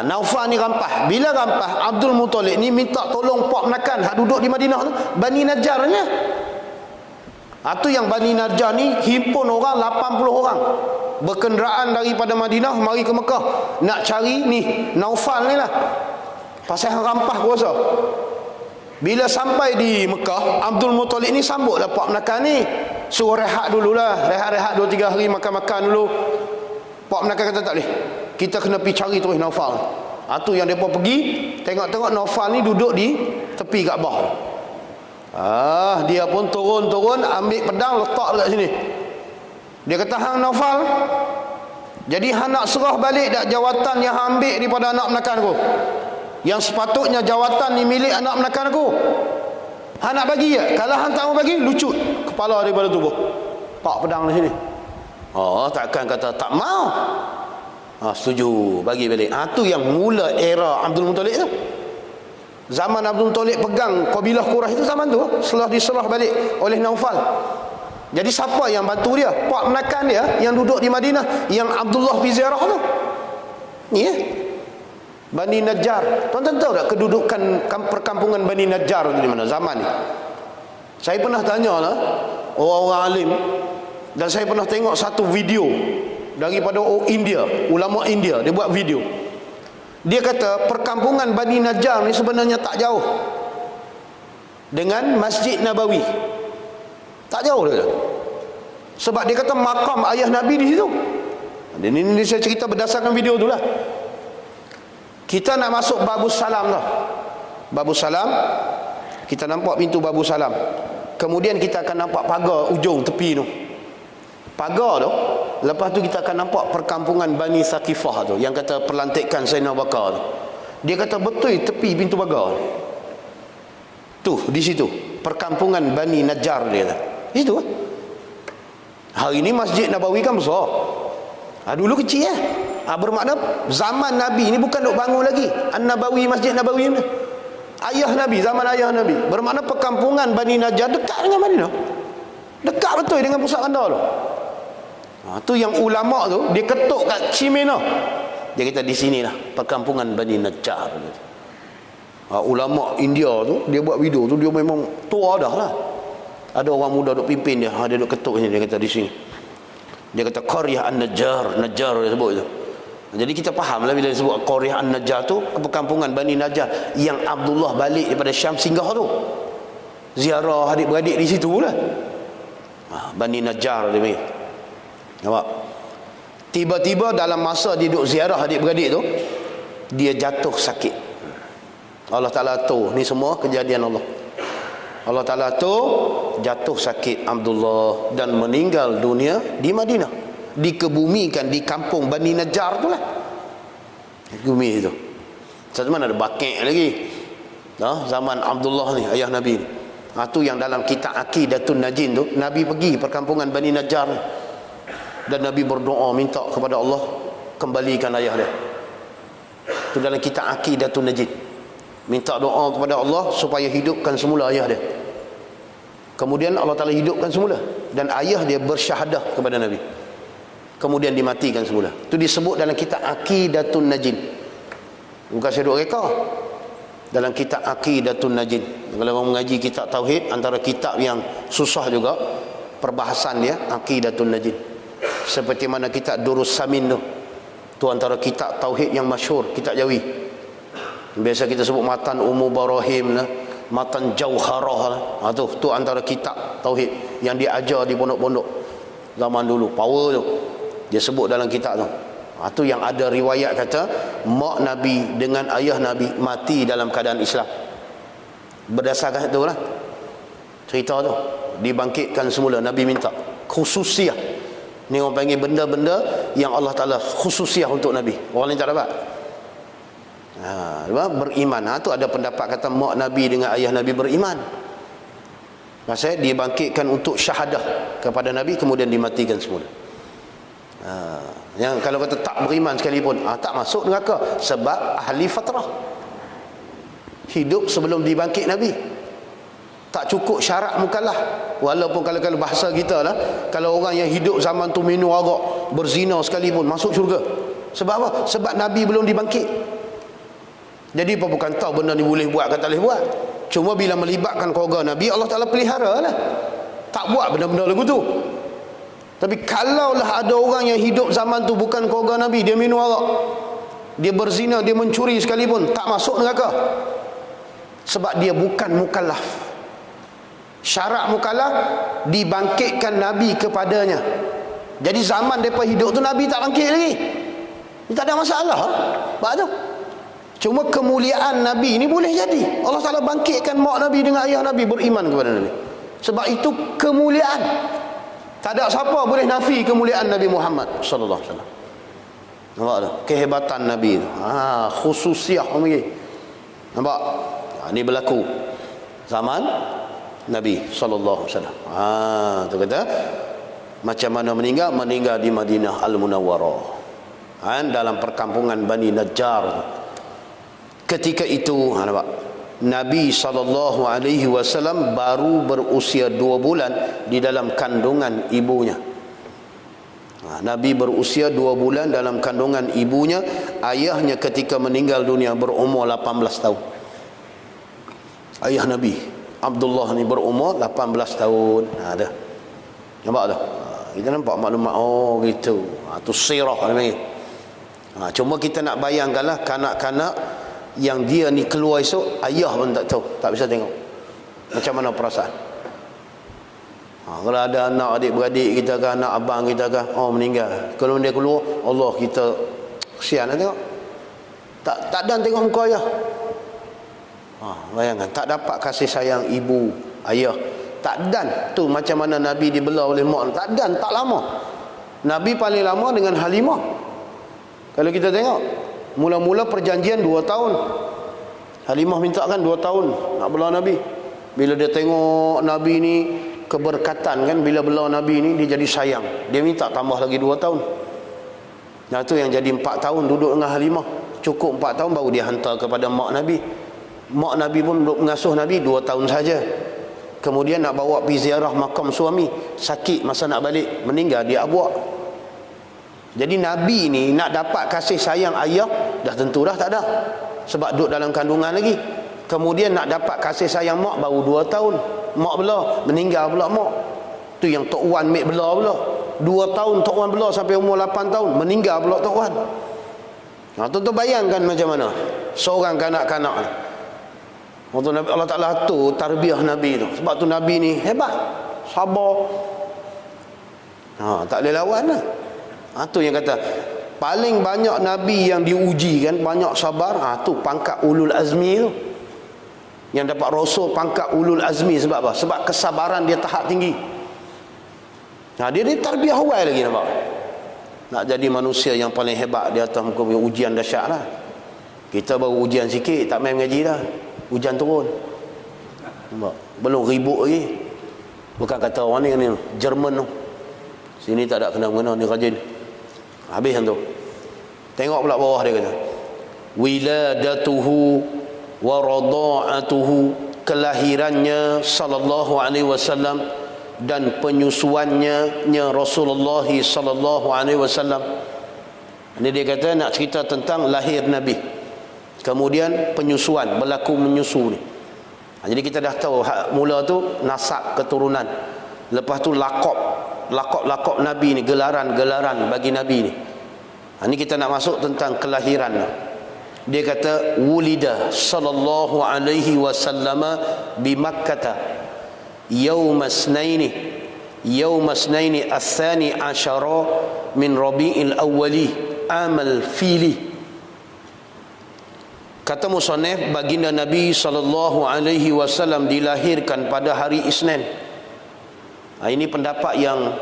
Speaker 1: Naufal ni rampah. Bila rampah, Abdul Muttalib ni minta tolong pak menakan hak duduk di Madinah tu, Bani Najjarnya. Tu yang Bani Najjar ni himpun orang 80 orang, berkenderaan daripada Madinah mari ke Mekah nak cari ni Naufal ni lah, pasal rampah kuasa. Bila sampai di Mekah, Abdul Muttalib ni sambutlah pak menakan ni, suruh rehat dululah, rehat 2-3 hari, makan-makan dulu. Pak menakan kata tak boleh, kita kena pergi cari terus Naufal. Tu yang mereka pergi, tengok-tengok Naufal ni duduk di tepi Kaabah. Dia pun turun, ambil pedang, letak dekat sini. Dia kata, hang Naufal, jadi hang nak serah balik dak jawatan yang hang ambil daripada anak menakan aku, yang sepatutnya jawatan ni milik anak menakan aku. Hang nak bagi ya? Kalau hang tak mau bagi, lucut kepala daripada tubuh. Pak pedang di sini. Takkan kata tak mau. Setuju, bagi balik. Tu yang mula era Abdul Muttalib tu. Zaman Abdul Muttalib pegang kabilah Quraisy itu zaman tu, setelah diserah balik oleh Naufal. Jadi siapa yang bantu dia? Pak menakan dia yang duduk di Madinah, yang Abdullah pergi ziarah tu. Ni Bani Najjar. Tuan-tuan tahu tak kedudukan perkampungan Bani Najjar di mana zaman ni? Saya pernah tanya lah orang-orang alim, dan saya pernah tengok satu video daripada India, ulama India, dia buat video. Dia kata perkampungan Bani Najjar ni sebenarnya tak jauh dengan Masjid Nabawi. Tak jauh dia. Sebab dia kata makam ayah Nabi di situ. Ini saya cerita berdasarkan video tu lah. Kita nak masuk Babus Salam tau. Babus Salam, kita nampak pintu Babus Salam. Kemudian kita akan nampak pagar ujung tepi tu. Pagar tu, lepas tu kita akan nampak perkampungan Bani Thaqifah tu, yang kata perlantikan Sayyidina Abu Bakar tu. Dia kata betul tepi pintu pagar tu, di situ perkampungan Bani Najjar dia kata. Itu kan. Hari ni Masjid Nabawi kan besar. Dulu kecil bermakna zaman Nabi ni bukan duk bangun lagi An-Nabawi, Masjid Nabawi ni. Ayah Nabi, zaman ayah Nabi. Bermakna perkampungan Bani Najjar dekat dengan Madinah. Dekat betul dengan pusat bandar tu. Tu yang ulama tu dia ketuk kat Cimena. Dia kata di sinilah perkampungan Bani Najjar. Ulama India tu dia buat video tu, dia memang tua dah lah. Ada orang muda duk pimpin dia, dia duk ketuk sini, dia kata di sini. Dia kata Qaryah An-Najjar, Najjar dia sebut tu. Jadi kita faham lah bila disebut Qaryah An-Najjar tu, perkampungan Bani Najjar yang Abdullah balik daripada Syam singgah tu. Ziarah adik-beradik di situ lah. Bani Najjar dia panggil. Nampak? Tiba-tiba dalam masa dia duduk ziarah adik-beradik tu, dia jatuh sakit. Allah Ta'ala tahu ni semua kejadian Allah. Allah Ta'ala tu jatuh sakit Abdullah dan meninggal dunia di Madinah, dikebumikan di kampung Bani Najjar tu lah, bumi itu. Satu mana ada Baqi' lagi, zaman Abdullah ni ayah Nabi ni. Tu yang dalam kitab Aqidatun Najin tu, Nabi pergi perkampungan Bani Najjar ni, dan Nabi berdoa minta kepada Allah kembalikan ayah dia. Itu dalam kitab Aqidatun Najin, minta doa kepada Allah supaya hidupkan semula ayah dia. Kemudian Allah Ta'ala hidupkan semula, dan ayah dia bersyahadah kepada Nabi, kemudian dimatikan semula. Itu disebut dalam kitab Aqidatun Najin. Bukan saya duk reka, dalam kitab Aqidatun Najin. Kalau orang mengaji kitab Tauhid, antara kitab yang susah juga perbahasan dia, Aqidatun Najin. Seperti mana kitab Durus Samin tu antara kitab Tauhid yang masyhur, kitab Jawi. Biasa kita sebut Matan Ummu Barahim lah, Matan Jauharah lah. Tu antara kitab Tauhid yang diajar di pondok-pondok zaman dulu, power tu. Dia sebut dalam kitab tu. Tu yang ada riwayat kata mak Nabi dengan ayah Nabi mati dalam keadaan Islam. Berdasarkan itulah cerita tu, dibangkitkan semula. Nabi minta khususiah. Ni orang panggil benda-benda yang Allah Ta'ala khususiah untuk Nabi, orang lain tak dapat. Beriman. Tu ada pendapat kata mak Nabi dengan ayah Nabi beriman. Maksudnya dibangkitkan untuk syahadah kepada Nabi, kemudian dimatikan semula. Yang kalau kata tak beriman sekalipun, tak masuk neraka, sebab ahli fatrah, hidup sebelum dibangkit Nabi. Tak cukup syarat mukallaf. Walaupun kalau bahasa kita lah, kalau orang yang hidup zaman tu minum arak, berzina sekalipun, masuk syurga. Sebab apa? Sebab Nabi belum dibangkit. Jadi apa bukan tahu benda ni boleh buat ke tak boleh buat. Cuma bila melibatkan keluarga Nabi, Allah Ta'ala pelihara lah, tak buat benda-benda lagu tu. Tapi kalaulah ada orang yang hidup zaman tu bukan keluarga Nabi, dia minum arak, dia berzina, dia mencuri sekalipun, tak masuk neraka. Sebab dia bukan mukallaf. Syarat mukallaf dibangkitkan Nabi kepadanya. Jadi zaman mereka hidup tu Nabi tak bangkit lagi, tak ada masalah. Sebab tu cuma kemuliaan Nabi ni boleh jadi. Allah Ta'ala bangkitkan mak Nabi dengan ayah Nabi beriman kepada Nabi. Sebab itu kemuliaan. Tak ada siapa boleh nafi kemuliaan Nabi Muhammad sallallahu alaihi wasallam. Nampak tak? Kehebatan Nabi tu. Khususiah orang panggil. Nampak? Ini berlaku zaman Nabi sallallahu alaihi wasallam. Tu kata macam mana meninggal di Madinah Al-Munawwarah. Dalam perkampungan Bani Najjar. Ketika itu, nampak, Nabi sallallahu alaihi wasallam baru berusia 2 bulan di dalam kandungan ibunya. Nabi berusia 2 bulan dalam kandungan ibunya. Ayahnya ketika meninggal dunia berumur 18 tahun. Ayah Nabi Abdullah ni berumur 18 tahun. Dah. Nampak tak? Kita nampak maklumat, gitu. Tu sirah ni. Cuma kita nak bayangkanlah kanak-kanak yang dia ni keluar esok, ayah pun tak tahu, tak bisa tengok macam mana perasaan. Kalau ada anak adik-beradik kita ke, anak abang kita ke, meninggal, kalau dia keluar, Allah, kita kesian nak tengok. Tak dan tengok muka ayah. Bayangkan, tak dapat kasih sayang ibu, ayah. Tak dan tu macam mana Nabi dibelah oleh mak. Tak dan, tak lama. Nabi paling lama dengan Halimah. Kalau kita tengok, mula-mula perjanjian 2 tahun. Halimah minta kan 2 tahun nak belah Nabi. Bila dia tengok Nabi ni keberkatan kan, bila belah Nabi ni dia jadi sayang, dia minta tambah lagi 2 tahun. Nah tu yang jadi 4 tahun duduk dengan Halimah. Cukup 4 tahun baru dia hantar kepada mak Nabi. Mak Nabi pun mengasuh Nabi 2 tahun saja. Kemudian nak bawa pergi ziarah makam suami, sakit masa nak balik, meninggal di Abwa. Jadi Nabi ni nak dapat kasih sayang ayah dah tentu dah tak ada, sebab duduk dalam kandungan lagi. Kemudian nak dapat kasih sayang mak baru 2 tahun. Mak belah, meninggal pula mak. Tu yang Tok Wan mek belah pula. 2 tahun Tok Wan belah sampai umur 8 tahun, meninggal pula Tok Wan. Tuan-tuan bayangkan macam mana seorang kanak-kanak ni. Allah Ta'ala tu tarbiyah Nabi tu. Sebab tu Nabi ni hebat, sabar. Tak boleh lawan lah. Tu yang kata paling banyak Nabi yang diuji kan, banyak sabar. Tu pangkat ulul azmi tu. Yang dapat Rasul pangkat ulul azmi sebab apa? Sebab kesabaran dia tahap tinggi. Dia tarbiyah awal lagi, nampak? Nak jadi manusia yang paling hebat di atas muka bumi, ujian dahsyat lah. Kita baru ujian sikit, tak main mengaji dah. Hujan turun. Nampak? Belum ribut lagi. Bukan kata orang ni Jerman tu. Sini tak ada kena-mengena, ni rajin. Habis tu. Tengok pula bawah dia kata. Wiladatuhu wa rada'atuhu, kelahirannya sallallahu alaihi wasallam dan penyusuannya Rasulullah sallallahu alaihi wasallam. Ini dia kata nak cerita tentang lahir Nabi. Kemudian penyusuan, berlaku menyusu ni. Jadi kita dah tahu mula tu nasab keturunan. Lepas tu lakop Nabi ni, gelaran bagi Nabi ni. Ini kita nak masuk tentang kelahiran. Dia kata wulida sallallahu alaihi wasallam bi Makkah yaum asnaini as-thani asyara min Rabi'il awwali amal fili. Kata musannif, baginda Nabi sallallahu alaihi wasallam dilahirkan pada hari Isnin. Ini pendapat yang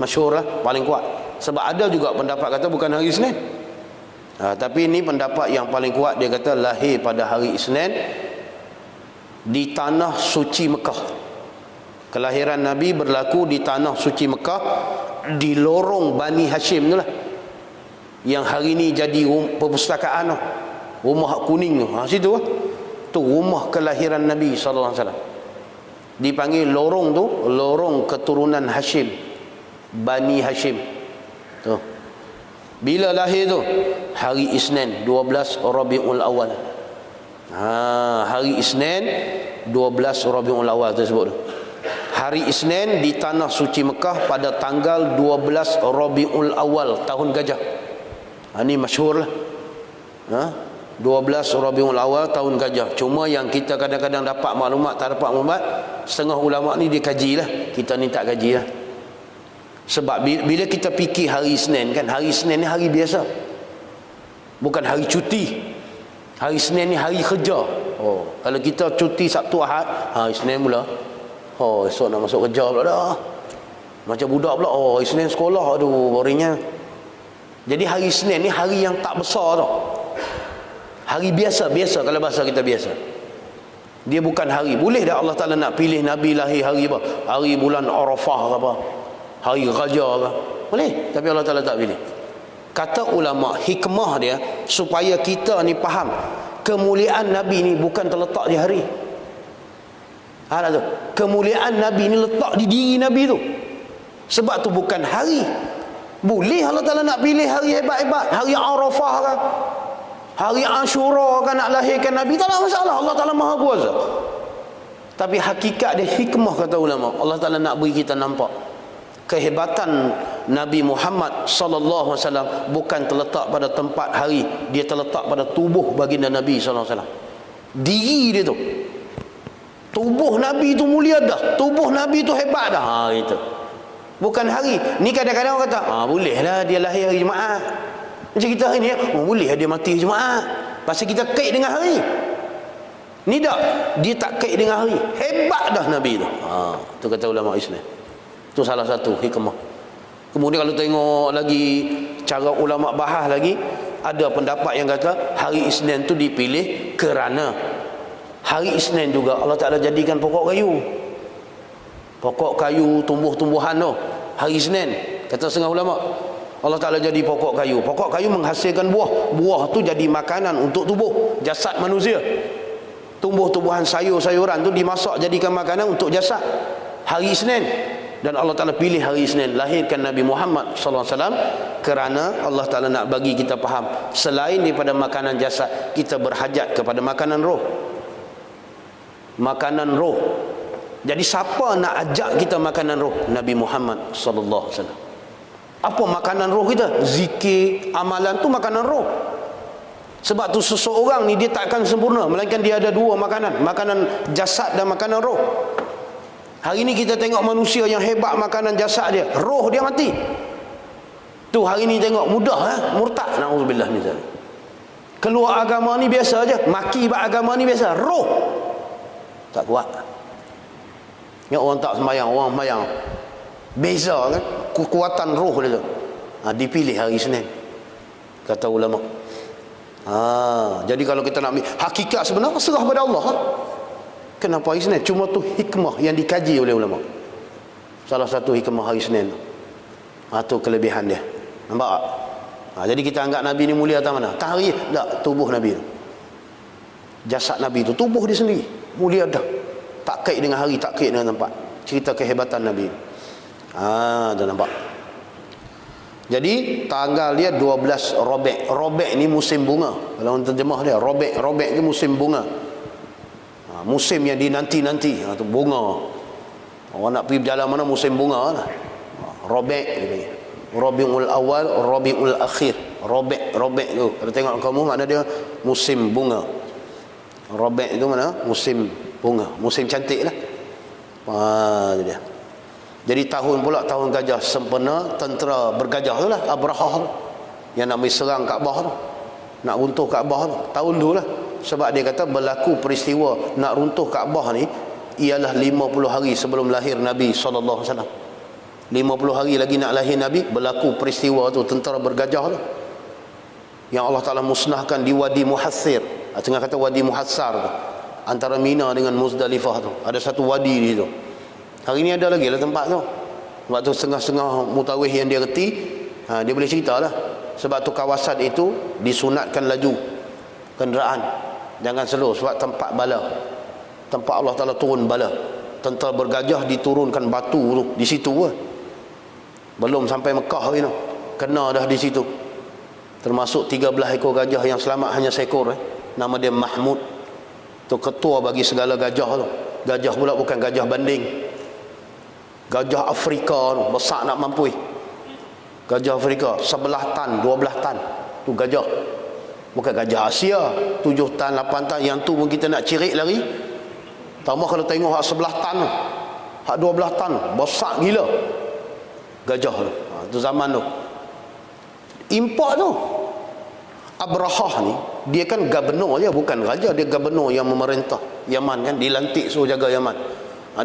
Speaker 1: masyhur lah, paling kuat. Sebab ada juga pendapat kata bukan hari Isnin. Tapi ini pendapat yang paling kuat. Dia kata lahir pada hari Isnin di tanah suci Mekah. Kelahiran Nabi berlaku di tanah suci Mekah, di lorong Bani Hashim tu lah, yang hari ni jadi perpustakaan tu, rumah kuning tu. Situ lah. Tu rumah kelahiran Nabi SAW. Dipanggil lorong tu lorong keturunan Hashim, Bani Hashim tu. Bila lahir tu? Hari Isnin 12 Rabiul Awal. Hari Isnin 12 Rabiul Awal tersebut. Hari Isnin di tanah suci Mekah pada tanggal 12 Rabiul Awal tahun gajah. Ini masyhur lah. 12 Rabiul Awal tahun gajah. Cuma yang kita kadang-kadang dapat maklumat, tak dapat maklumat, setengah ulama ni dia kajilah. Kita ni tak kaji lah. Sebab bila kita fikir hari Isnin kan, hari Isnin ni hari biasa, bukan hari cuti. Hari Isnin ni hari kerja. Kalau kita cuti Sabtu Ahad, hari Isnin mula, esok nak masuk kerja pula dah. Macam budak pula, Isnin sekolah, aduh boringnya. Jadi hari Isnin ni hari yang tak besar tau. Hari biasa kalau bahasa kita biasa. Dia bukan hari. Boleh dah Allah Ta'ala nak pilih Nabi lahir hari apa? Hari bulan Arafah ke apa? Hari Raja ke? Boleh. Tapi Allah Ta'ala tak pilih. Kata ulama, hikmah dia supaya kita ni faham kemuliaan Nabi ni bukan terletak di hari. Tu. Kemuliaan Nabi ni letak di diri Nabi tu. Sebab tu bukan hari. Boleh Allah Ta'ala nak pilih hari hebat-hebat, hari Arafah kan, hari Ashura kan, nak lahirkan Nabi, tak ada masalah. Allah Ta'ala maha kuasa. Tapi hakikat dia hikmah, kata ulama. Allah Ta'ala nak beri kita nampak kehebatan Nabi Muhammad sallallahu alaihi wasallam bukan terletak pada tempat hari, dia terletak pada tubuh baginda Nabi sallallahu alaihi wasallam. Diri dia tu. Tubuh Nabi tu mulia dah. Tubuh Nabi tu hebat dah. Itu. Bukan hari. Ni kadang-kadang orang kata, bolehlah dia lahir hari Jumaat. Macam kita hari ni, boleh dia mati hari Jumaat. Pasal kita kait dengan hari. Ni tak, dia tak kait dengan hari. Hebat dah Nabi tu. Tu kata ulama Islam. Itu salah satu hikmah. Kemudian kalau tengok lagi cara ulama bahas lagi, ada pendapat yang kata hari Isnin tu dipilih kerana hari Isnin juga Allah Ta'ala jadikan pokok kayu. Pokok kayu, tumbuh-tumbuhan tu hari Isnin, kata setengah ulama, Allah Ta'ala jadi pokok kayu. Pokok kayu menghasilkan buah. Buah tu jadi makanan untuk tubuh jasad manusia. Tumbuh-tumbuhan, sayur-sayuran tu dimasak jadikan makanan untuk jasad. Hari Isnin. Dan Allah Ta'ala pilih hari Isnin lahirkan Nabi Muhammad SAW kerana Allah Ta'ala nak bagi kita faham, selain daripada makanan jasad, kita berhajat kepada makanan roh. Makanan roh. Jadi siapa nak ajak kita makanan roh? Nabi Muhammad SAW. Apa makanan roh kita? Zikir, amalan tu makanan roh. Sebab tu seseorang ni dia tak akan sempurna melainkan dia ada dua makanan, makanan jasad dan makanan roh. Hari ni kita tengok manusia yang hebat makanan jasad dia, roh dia mati. Tu hari ni tengok mudah murtad, naudzubillah min zalik. Keluar agama ni biasa aja, maki bab agama ni biasa, roh tak kuat. Ya, orang tak sembahyang, orang sembahyang. Beza kan kekuatan roh dia tu. Dipilih hari Senin kata ulama. Jadi kalau kita nak ambil hakikat sebenar, serah pada Allah. Kenapa hari Senin? Cuma tu hikmah yang dikaji oleh ulama. Salah satu hikmah hari Senin tu kelebihan dia. Nampak tak? Jadi kita anggap Nabi ni mulia atau mana? Tak hari tak, tubuh Nabi tu, jasad Nabi tu, tubuh dia sendiri mulia dah. Tak kait dengan hari, tak kait dengan tempat. Cerita kehebatan Nabi. Dah nampak. Jadi tanggal dia 12 Robek. Robek ni musim bunga. Kalau orang terjemah dia, Robek ni musim bunga. Musim yang dinanti-nanti. Tu bunga. Orang nak pergi berjalan mana musim bunga lah. Robek gitu. Rabiul Awal, Rabiul Akhir. Robek tu. Kalau tengok kamu makna dia musim bunga. Robek itu mana? Musim bunga, musim cantik lah. Itu dia. Jadi tahun pula tahun gajah sempena, tentera bergajah tu lah, Abrahah tu, yang nak serang Kaabah tu, nak runtuh Kaabah tu, tahun tu lah. Sebab dia kata berlaku peristiwa nak runtuh Kaabah ni ialah 50 hari sebelum lahir Nabi SAW. 50 hari lagi nak lahir Nabi, berlaku peristiwa tu, tentera bergajah tu, yang Allah Ta'ala musnahkan di Wadi Muhassir. Tengah kata Wadi Muhassar tu, antara Mina dengan Muzdalifah tu, ada satu wadi di situ. Hari ni ada lagi lah tempat tu. Sebab tu setengah-setengah mutawih yang dia reti, dia boleh cerita lah. Sebab tu kawasan itu disunatkan laju kenderaan, jangan slow, sebab tempat bala, tempat Allah Ta'ala turun bala. Tentera bergajah diturunkan batu tu di situ lah. Belum sampai Mekah tu, kena dah di situ. Termasuk 13 ekor gajah yang selamat hanya seekor. Nama dia Mahmud. Tu ketua bagi segala gajah tu. Gajah pula bukan gajah banding, gajah Afrika tu, besar nak mampu. Gajah Afrika 11 tan, 12 tan. Tu gajah. Bukan gajah Asia 7 tan, 8 tan. Yang tu pun kita nak cirik lari. Tambah kalau tengok hak 11 tan tu, hak 12 tan, besar gila gajah tu. Tu zaman tu. Import tu. Abrahah ni, dia kan gubernur je, bukan raja. Dia gubernur yang memerintah Yaman kan, dilantik suruh jaga Yaman.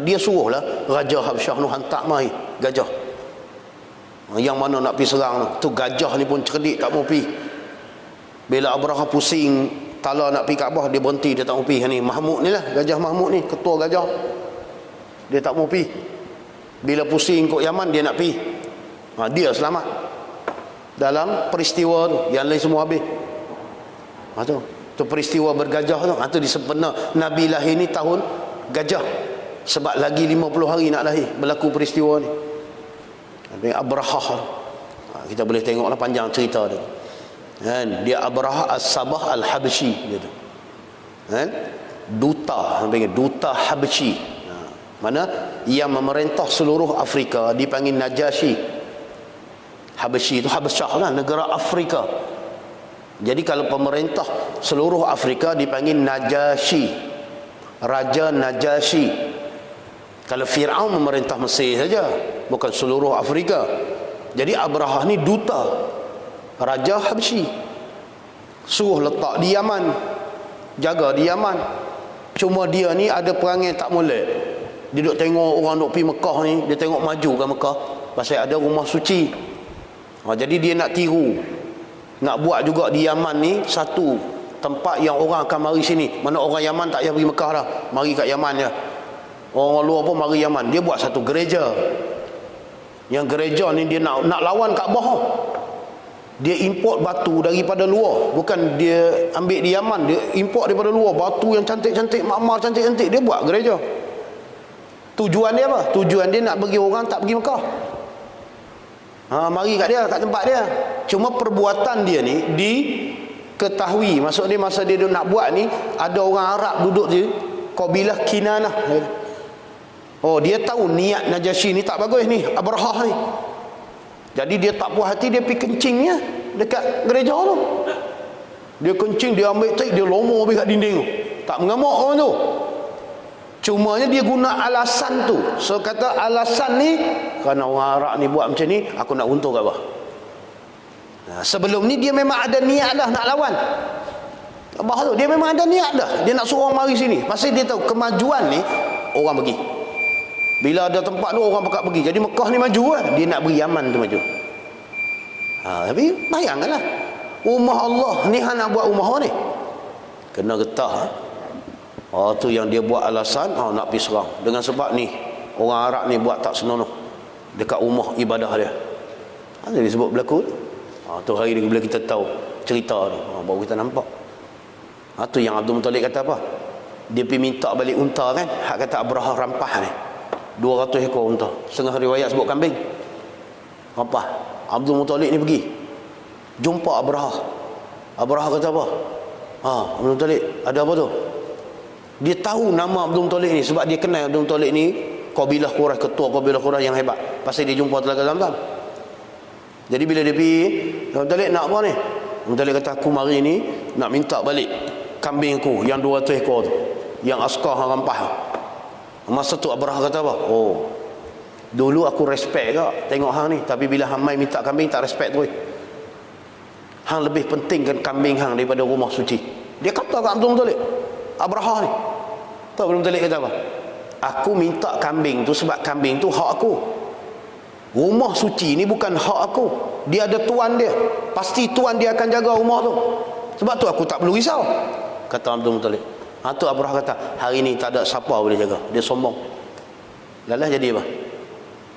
Speaker 1: Dia suruhlah Raja Habsyah tu hantar mai gajah. Yang mana nak pergi serang tu. Tu gajah ni pun cerdik, tak mau pergi. Bila Abrahah pusing tala nak pergi Kaabah, dia berhenti, dia tak mau pergi. Ni Mahmud ni lah, gajah Mahmud ni, ketua gajah. Dia tak mau pergi. Bila pusing kok Yaman, dia nak pergi. Dia selamat dalam peristiwa tu. Yang lain semua habis. Tu peristiwa bergajah tu. Tu disempena Nabi lahir ni tahun gajah. Sebab lagi 50 hari nak lahir, berlaku peristiwa ni. Abrahah. Kita boleh tengoklah panjang cerita dia. Dia Abrahah As-Sabah Al-Habsyi gitu. Duta Habsyi. Mana yang memerintah seluruh Afrika dipanggil Najasyi. Habsyi itu Habsyah lah, negara Afrika. Jadi kalau pemerintah seluruh Afrika dipanggil Najasyi, Raja Najasyi. Kalau Fir'aun memerintah Mesir saja, bukan seluruh Afrika. Jadi Abrahah ni duta Raja Habsyi, suruh letak di Yaman, jaga di Yaman. Cuma dia ni ada perangai tak molek. Dia duk tengok orang duk pergi Mekah ni, dia tengok maju ke Mekah, pasal ada rumah suci. Jadi dia nak tiru, nak buat juga di Yaman ni satu tempat yang orang akan mari sini. Mana orang Yaman tak payah pergi Mekah dah, mari kat Yaman je. Orang luar pun mari Yaman. Dia buat satu gereja. Yang gereja ni dia nak lawan Kaabah. Dia import batu daripada luar, bukan dia ambil di Yaman, dia import daripada luar batu yang cantik-cantik, makmar cantik-cantik, dia buat gereja. Tujuan dia apa? Tujuan dia nak bagi orang tak pergi Mekah. Mari kat dia, kat tempat dia. Cuma perbuatan dia ni diketahui. Maksud dia masa dia nak buat ni, ada orang Arab duduk di kabilah Kinanah. Dia tahu niat Najasyi ni tak bagus ni, Abrahah ni. Jadi dia tak puas hati, dia pergi kencingnya dekat gereja tu. Dia kencing, dia ambil tape, dia lomor habis kat dinding tu. Tak mengamuk orang tu. Cumanya dia guna alasan tu. So kata alasan ni, kerana orang Arab ni buat macam ni, aku nak untung Kaabah. Sebelum ni dia memang ada niat dah nak lawan Kaabah tu. Dia memang ada niat dah. Dia nak suruh orang mari sini. Pasal dia tahu kemajuan ni orang pergi. Bila ada tempat tu orang pakat pergi. Jadi Mekah ni maju lah. Dia nak beri Yaman tu maju. Tapi bayangkanlah, rumah Allah ni hang nak buat rumah orang ni, kena getah. Tu yang dia buat alasan nak pergi serang. Dengan sebab ni orang Arab ni buat tak senonoh dekat rumah ibadah dia. Jadi disebut berlaku. Tu hari ni bila kita tahu cerita ni, baru kita nampak. Tu yang Abdul Muttalib kata apa? Dia pergi minta balik unta kan. Hak kata Abrahah rampah ni 200 ekor unta. Setengah riwayat sebut kambing. Rampah. Abdul Muttalib ni pergi jumpa Abrahah. Abrahah kata apa? Abdul Muttalib, ada apa tu? Dia tahu nama Abdul Muttalib ni sebab dia kenal Abdul Muttalib ni kabilah Quraisy, ketua kabilah Quraisy yang hebat. Pasal dia jumpa Telaga Zamzam. Jadi bila dia pergi, Abdul Muttalib nak apa ni? Abdul Muttalib kata, aku mari ni nak minta balik kambingku yang 200 ekor tu, yang askar hang rampah. Masa tu Abrahah kata apa? Dulu aku respect kak tengok hang ni, tapi bila hang mai minta kambing tak respect tu. Hang lebih pentingkan kambing hang daripada rumah suci. Dia kata kat Abdul Muttalib, Abrahah ni. Tahu Abdul Muttalib kata apa? Aku minta kambing tu sebab kambing tu hak aku. Rumah suci ni bukan hak aku. Dia ada tuan dia. Pasti tuan dia akan jaga rumah tu. Sebab tu aku tak perlu risau, kata Abdul Muttalib. Tu Abrahah kata, hari ni tak ada siapa boleh jaga. Dia sombong. Lalah jadi apa?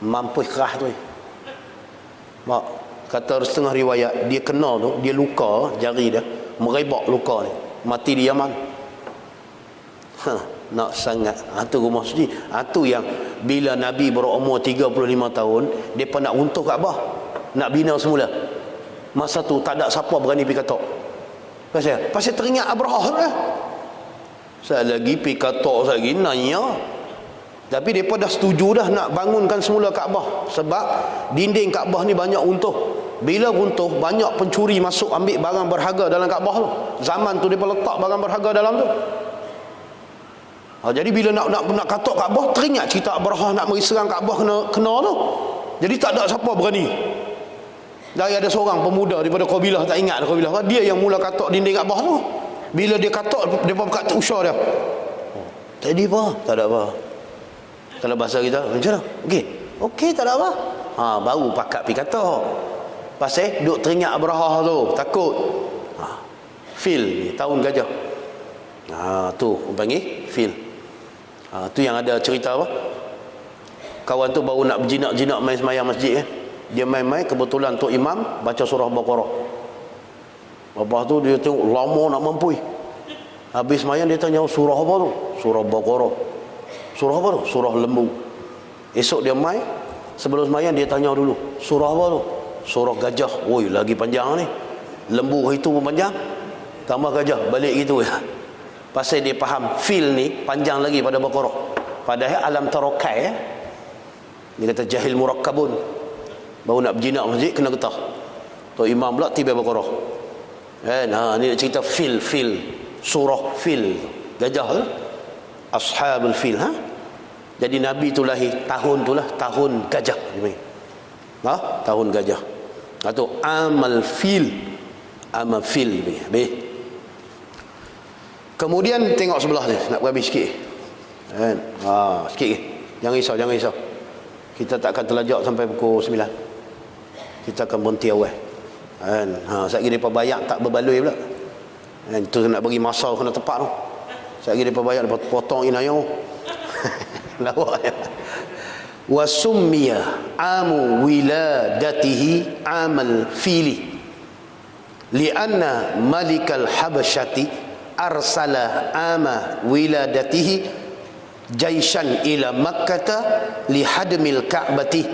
Speaker 1: Mampus kerah tu. Kata setengah riwayat, dia kena tu, dia luka jari dia, merebak luka ni, mati di Yaman. Nak sangat. Tu rumah suci. Tu yang bila Nabi berumur 35 tahun, depa nak runtuh Kaabah, nak bina semula. Masa tu tak ada siapa berani pergi katok. Pasal teringat Abrahah lah. Saya lagi pergi katok lagi nanya. Tapi mereka dah setuju dah nak bangunkan semula Kaabah. Sebab dinding Kaabah ni banyak runtuh. Bila runtuh, banyak pencuri masuk ambil barang berharga dalam Kaabah tu. Zaman tu mereka letak barang berharga dalam tu. Jadi bila nak katok Kaabah, teringat cerita Abrahah nak meri serang Kaabah kena tu. Jadi tak ada siapa berani. Dari ada seorang pemuda daripada kabilah, tak ingat kabilah, dia yang mula katok dinding Kaabah tu. Bila dia katok, dia buka usaha dia. Tadi apa? Tak ada apa. Kalau bahasa kita, macam mana? Okey, tak ada apa. Baru pakat pergi kata. Pasal duk teringat Abrahah tu, takut. Fil ni, tahun gajah. Tu orang panggil fil. Tu yang ada cerita apa? Kawan tu baru nak berjinak-jinak main semayang masjid kan. Dia main-main, kebetulan Tok Imam baca surah Baqarah. Lepas tu dia tengok lama nak mampui. Habis semayang dia tanya, surah apa tu? Surah Baqarah. Surah apa tu? Surah lembu. Esok dia mai, sebelum semayang dia tanya dulu, surah apa tu? Surah gajah. Oi, lagi panjang ni. Lembu itu pun panjang, tambah gajah, balik gitu ya. Pasal dia faham fil ni panjang lagi pada Baqarah. Padahal alam tarokai dia kata jahil murakkabun. Baru nak berjinak masjid kena getah. Tok Imam pula tiba Baqarah. Ni cerita fil. Surah fil. Gajah tu. Ashabul fil. Jadi Nabi tu lahir tahun tu lah, tahun gajah. Tahun gajah. Atau amal fil. Amal fil. Kemudian tengok sebelah ni, nak berhabis sikit. Sikit ke? Jangan risau. Kita tak akan terlajak sampai pukul 9. Kita akan berhenti awal. Sekejap lagi mereka bayar tak berbaloi pula. Itu nak bagi masa kena tepat tu. Sekejap lagi mereka bayar, potong inayah. Lawak ya. Wa summiya amu wiladatihi amal fili lianna malikal habasyati arsala ama wiladatihi jaishan ila makkata lihadmil ka'bati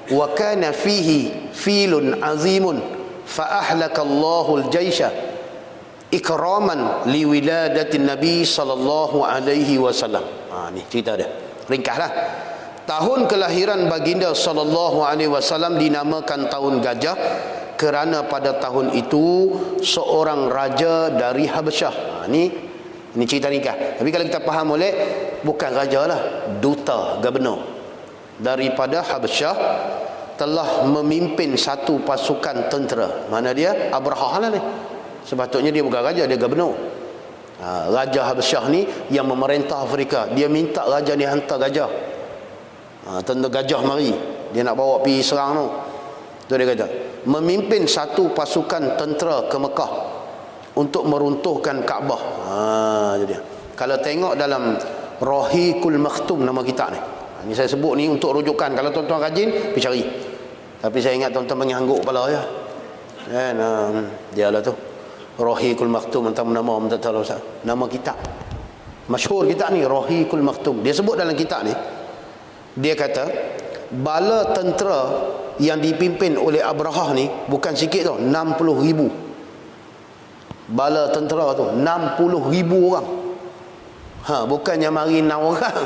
Speaker 1: wa kana fihi filun azimun fa ahlaka Allahul jaisha ikraman liwiladatin nabi sallallahu alaihi wasallam. Ni cerita dia ringkaslah. Tahun kelahiran baginda sallallahu alaihi wasallam dinamakan tahun gajah kerana pada tahun itu seorang raja dari Habasyah. Ini cerita ringkas. Tapi kalau kita faham oleh bukan raja lah, duta, gubernur daripada Habasyah, telah memimpin satu pasukan tentera. Mana dia? Abrahah lah ni. Sepatutnya dia bukan raja, dia gubernur. Raja Habasyah ni yang memerintah Afrika. Dia minta raja ni hantar gajah. Tentera gajah mari, dia nak bawa pergi serang tu. Tu dia kata, memimpin satu pasukan tentera ke Mekah untuk meruntuhkan Kaabah. Jadi kalau tengok dalam Rahiqul Makhtum nama kitab ni. Ini saya sebut ni untuk rujukan. Kalau tuan-tuan rajin, pergi cari. Tapi saya ingat tuan-tuan panggil hangguk kepala ya. Kan? Dia lah tu. Rahiqul Makhtum, entah nama nama kitab. Masyhur kitab ni, Rahiqul Makhtum. Dia sebut dalam kitab ni, dia kata, bala tentera yang dipimpin oleh Abrahah ni bukan sikit tau, 60,000. Bala tentera tu 60,000 orang. Bukannya mari 6 orang.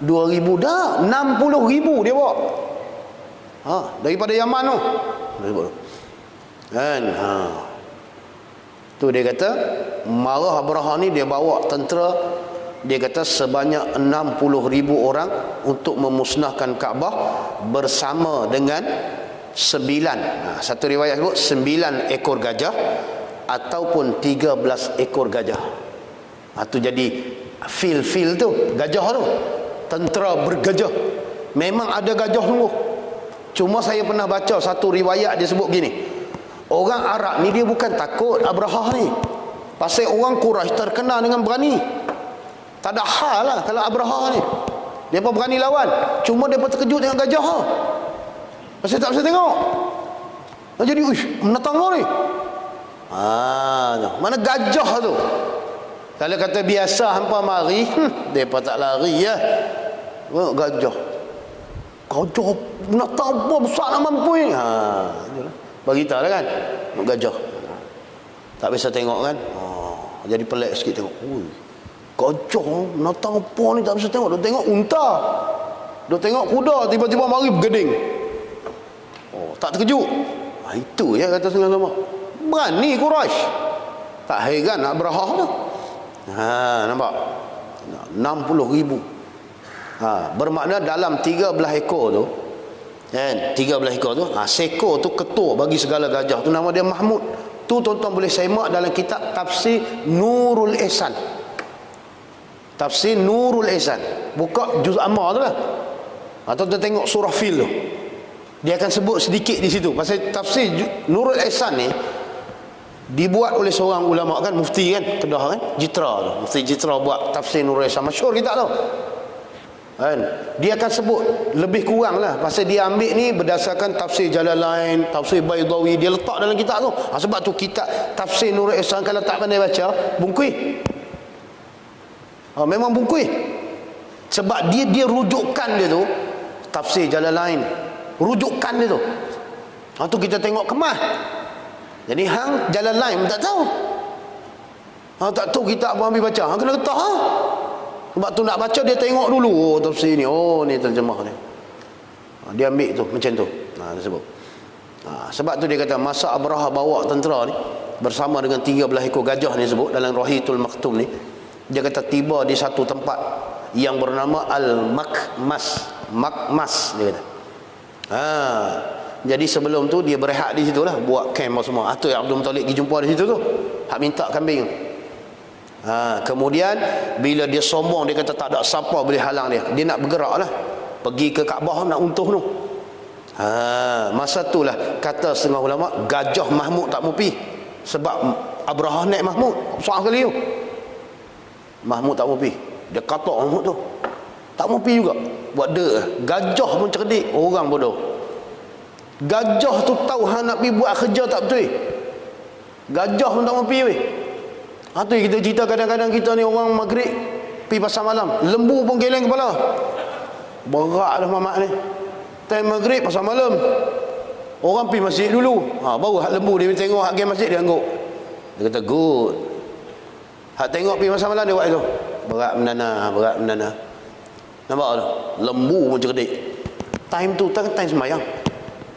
Speaker 1: 2,000 dah, 60,000 dia bawa. Daripada Yaman tu. Kan? Tu dia kata, marah Abrahah ni, dia bawa tentera, dia kata sebanyak 60,000 orang untuk memusnahkan Kaabah bersama dengan 9, satu riwayat sebut 9 ekor gajah ataupun 13 ekor gajah. Tu jadi fil tu, gajah tu, tentera bergajah. Memang ada gajah sungguh. Cuma saya pernah baca satu riwayat, dia sebut gini, orang Arab ni dia bukan takut Abrahah ni, pasal orang Quraisy terkenal dengan berani. Tak ada hal lah kalau Abrahah ni, mereka berani lawan. Cuma mereka terkejut dengan gajah lah. Pasal tak bisa tengok. Jadi menatang kau ni. Mana gajah tu. Kalau kata biasa hampa mari, mereka tak lari ya. Gajah nak tahu apa besar nak mampu ni. Beritahu lah kan, gajah tak bisa tengok kan. Jadi pelik sikit tengok. Gajah nak tahu apa ni tak bisa tengok. Dia tengok unta, dia tengok kuda, tiba-tiba mari bergeding. Tak terkejut. Itu ya kata setengah ulama, berani Quraisy. Tak heran Abrahah tu. Nampak 60,000. Bermakna dalam 13 ekor tu, kan, 13 ekor tu, seekor tu ketua bagi segala gajah tu, nama dia Mahmud. Tu tuan-tuan boleh semak dalam kitab Tafsir Nurul Ihsan. Tafsir Nurul Ihsan, buka juz amma tu lah, atau kita tengok surah Fil tu, dia akan sebut sedikit di situ. Pasal Tafsir Nurul Ihsan ni dibuat oleh seorang ulama kan, mufti kan, Kedah kan, Jitra tu, Mufti Jitra buat Tafsir Nurul Ihsan, masyhur kitab tu kan. Dia akan sebut lebih kurang lah, pasal dia ambil ni berdasarkan Tafsir Jalalain, Tafsir Baydawi, dia letak dalam kitab tu. Sebab tu kitab Tafsir Nurul Ihsan kalau tak pandai baca, bungkui. Memang bungkui. Sebab dia rujukan dia tu Tafsir Jalalain, rujukan dia tu. Tu kita tengok kemas. Jadi hang Jalalain tak tahu. Tak tahu kita apa ambil baca. Hang kena letak Sebab tu nak baca dia tengok dulu, tafsir ni, ni terjemah ni. Dia ambil tu macam tu. Dia sebut. Sebab tu dia kata masa Abrahah bawa tentera ni bersama dengan 13 ekor gajah ni sebut dalam Rahiqul Makhtum ni, dia kata tiba di satu tempat yang bernama Al-Makmas, dia kata. Jadi sebelum tu dia berehat di situ lah, buat camp semua. Tu yang Abdul Muttalib pergi jumpa di situ tu, hak minta kambing. Kemudian bila dia sombong, dia kata tak ada siapa boleh halang dia. Dia nak bergerak lah, pergi ke Kaabah nak untuh tu. Masa tu lah kata setengah ulama, gajah Mahmud tak mau pergi. Sebab Abrahah naik Mahmud, besar sekali tu. Mahmud tak mau pergi. Dia katak Mahmud tu, tak mau pergi juga. Buat gajah pun cerdik, orang bodoh. Gajah tu tahu hang nak pergi buat kerja tak betul. Gajah pun tak mau pergi weh. Tu kita cerita kadang-kadang kita ni orang maghrib pergi pasar malam, lembu pun geleng kepala. Berat dah mamak ni. Time maghrib pasar malam, orang pergi masjid dulu, baru hak lembu dia tengok hak pergi masjid dia angguk. Dia kata good. Hak tengok pergi pasar malam dia buat itu. Berat menana. Nampak tu? Lembu pun cerdik. Time tu time semayang.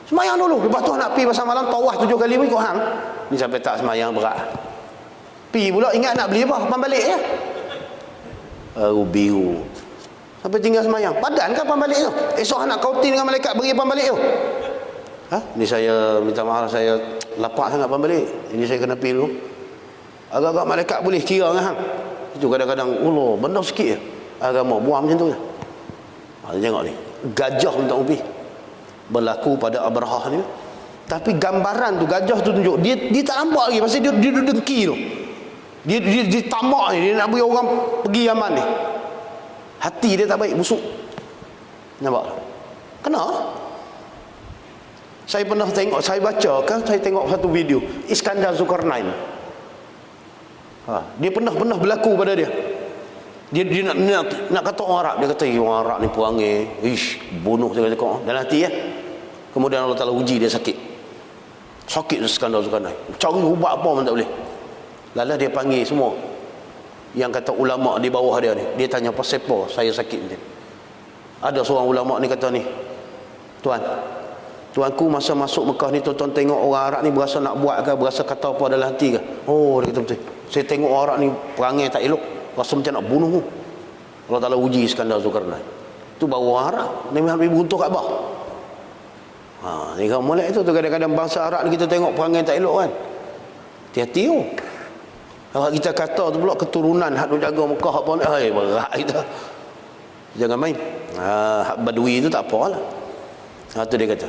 Speaker 1: Semayang dulu, lepas tu nak pergi pasar malam, tawaf 7 kali pun ikut hang. Ni sampai tak semayang, berat. Pergi pula ingat nak beli apa, pan balik je. biru. Sampai tinggal semayang. Padan kapan balik tu? Esok anak kauti dengan malaikat bagi pan balik tu. Ni saya minta maaf, saya lapak sangat pan balik. Ini saya kena pergi dulu. Agak-agak malaikat boleh kira dengan hang. Itu kadang-kadang Allah benda sikit je. Agama buang macam tu je. Tengok ni. Gajah minta ubi. Berlaku pada Abrahah ni. Tapi gambaran tu gajah tu tunjuk dia tak nampak lagi pasal dia dengki tu. Dia tamak ni, dia nak bagi orang pergi Yaman ni. Hati dia tak baik, busuk. Nampak? Kena. Saya pernah tengok, saya baca kan, saya tengok satu video Iskandar Zulkarnain. Dia pernah berlaku pada dia. Dia nak kata orang Arab, dia kata orang Arab ni perangai, bunuh dia kata dalam hati ya. Kemudian Allah Taala uji dia sakit. Sakit Iskandar Zulkarnain. Cari ubat apa pun tak boleh. Lalu dia panggil semua yang kata ulama di bawah dia ni. Dia tanya pasal apa saya sakit ni. Ada seorang ulama ni kata ni, Tuanku masa masuk Mekah ni tuan-tuan tengok orang Arab ni berasa nak buat ke, berasa kata apa dalam hati ke? Oh, dia kata betul. Saya tengok orang Arab ni perangai tak elok, rasa macam nak bunuh. Allah Taala uji Iskandar Zulkarnain. Tu baru orang Arab ni hampir runtuh Kaabah. Ni kan molek tu kadang-kadang bangsa Arab ni kita tengok perangai tak elok kan. Hati-hati tu. Kalau kita kata tu pula keturunan hak duk jaga Mekah apa ni, berat kita. Jangan main. Hak Badui tu tak apalah. Tu dia kata.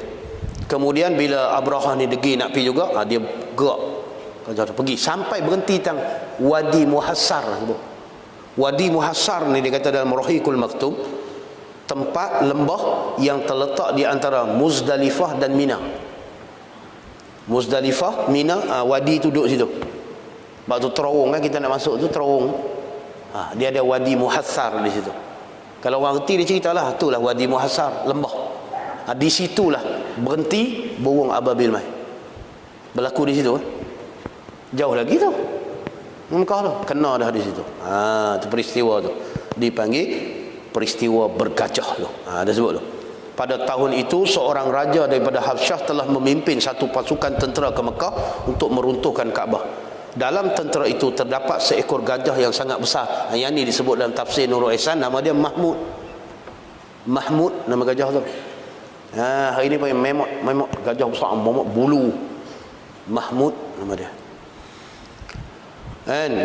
Speaker 1: Kemudian bila Abrahah ni degi nak pergi juga, dia gerak pergi sampai berhenti tang Wadi Muhassar. Wadi Muhassar ni dia kata dalam Rahiqul Maktub, tempat lembah yang terletak di antara Muzdalifah dan Mina. Muzdalifah, Mina, wadi tu duduk situ. Sebab tu terowong kan, kita nak masuk tu terowong. Dia ada Wadi Muhassar di situ. Kalau orang reti dia ceritalah, itulah Wadi Muhassar, lembah. Di situlah berhenti burung ababil mai. Berlaku di situ. Jauh lagi tu. Mekah tu kena dah di situ. Tu peristiwa tu dipanggil peristiwa bergajah tu. Dia sebut tu. Pada tahun itu seorang raja daripada Habsyah telah memimpin satu pasukan tentera ke Mekah untuk meruntuhkan Kaabah. Dalam tentera itu terdapat seekor gajah yang sangat besar. Yang ni disebut dalam tafsir Nurul Ihsan, nama dia Mahmud. Mahmud nama gajah tu. Hari ni panggil memot gajah besar, memot bulu. Mahmud nama dia.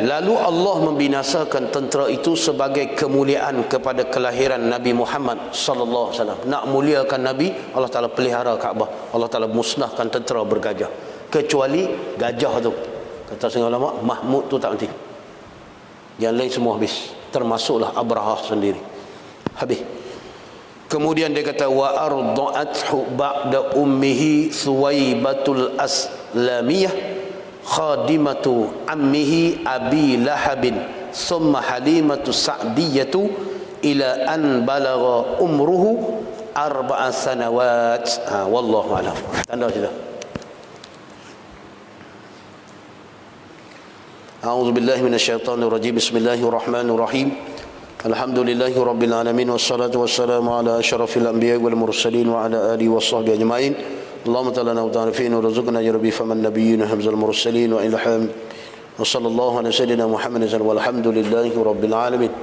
Speaker 1: Lalu Allah membinasakan tentera itu sebagai kemuliaan kepada kelahiran Nabi Muhammad sallallahu alaihi wasallam. Nak muliakan Nabi, Allah Taala pelihara Kaabah. Allah Taala musnahkan tentera bergajah. Kecuali gajah tu. Kata setengah ulama, Mahmud tu tak nanti. Yang lain semua habis. Termasuklah Abrahah sendiri. Habis. Kemudian dia kata wa arda'athu ba'da ummihi Suwaibatul Aslamiyah khadimatu ammihi Abi Lahabin summa Halimatu Sa'diyatu ila an balagha umruhu 4 sanawat. Wallahu a'lam. Tanda sudah. A'udzu billahi minasyaitonir rajim. Bismillahirrahmanirrahim. Alhamdulillahi rabbil alamin wassalatu wassalamu ala asyrafil anbiya'i wal mursalin wa ala alihi washabbihi ajmain. Allahumma ta'ala wa ta'rifin wa rizqna ya rabbi faman nabiyyin hamzal mursalin wa ilham wa sallallahu ala sayyidina Muhammadin walhamdulillahi rabbil alamin.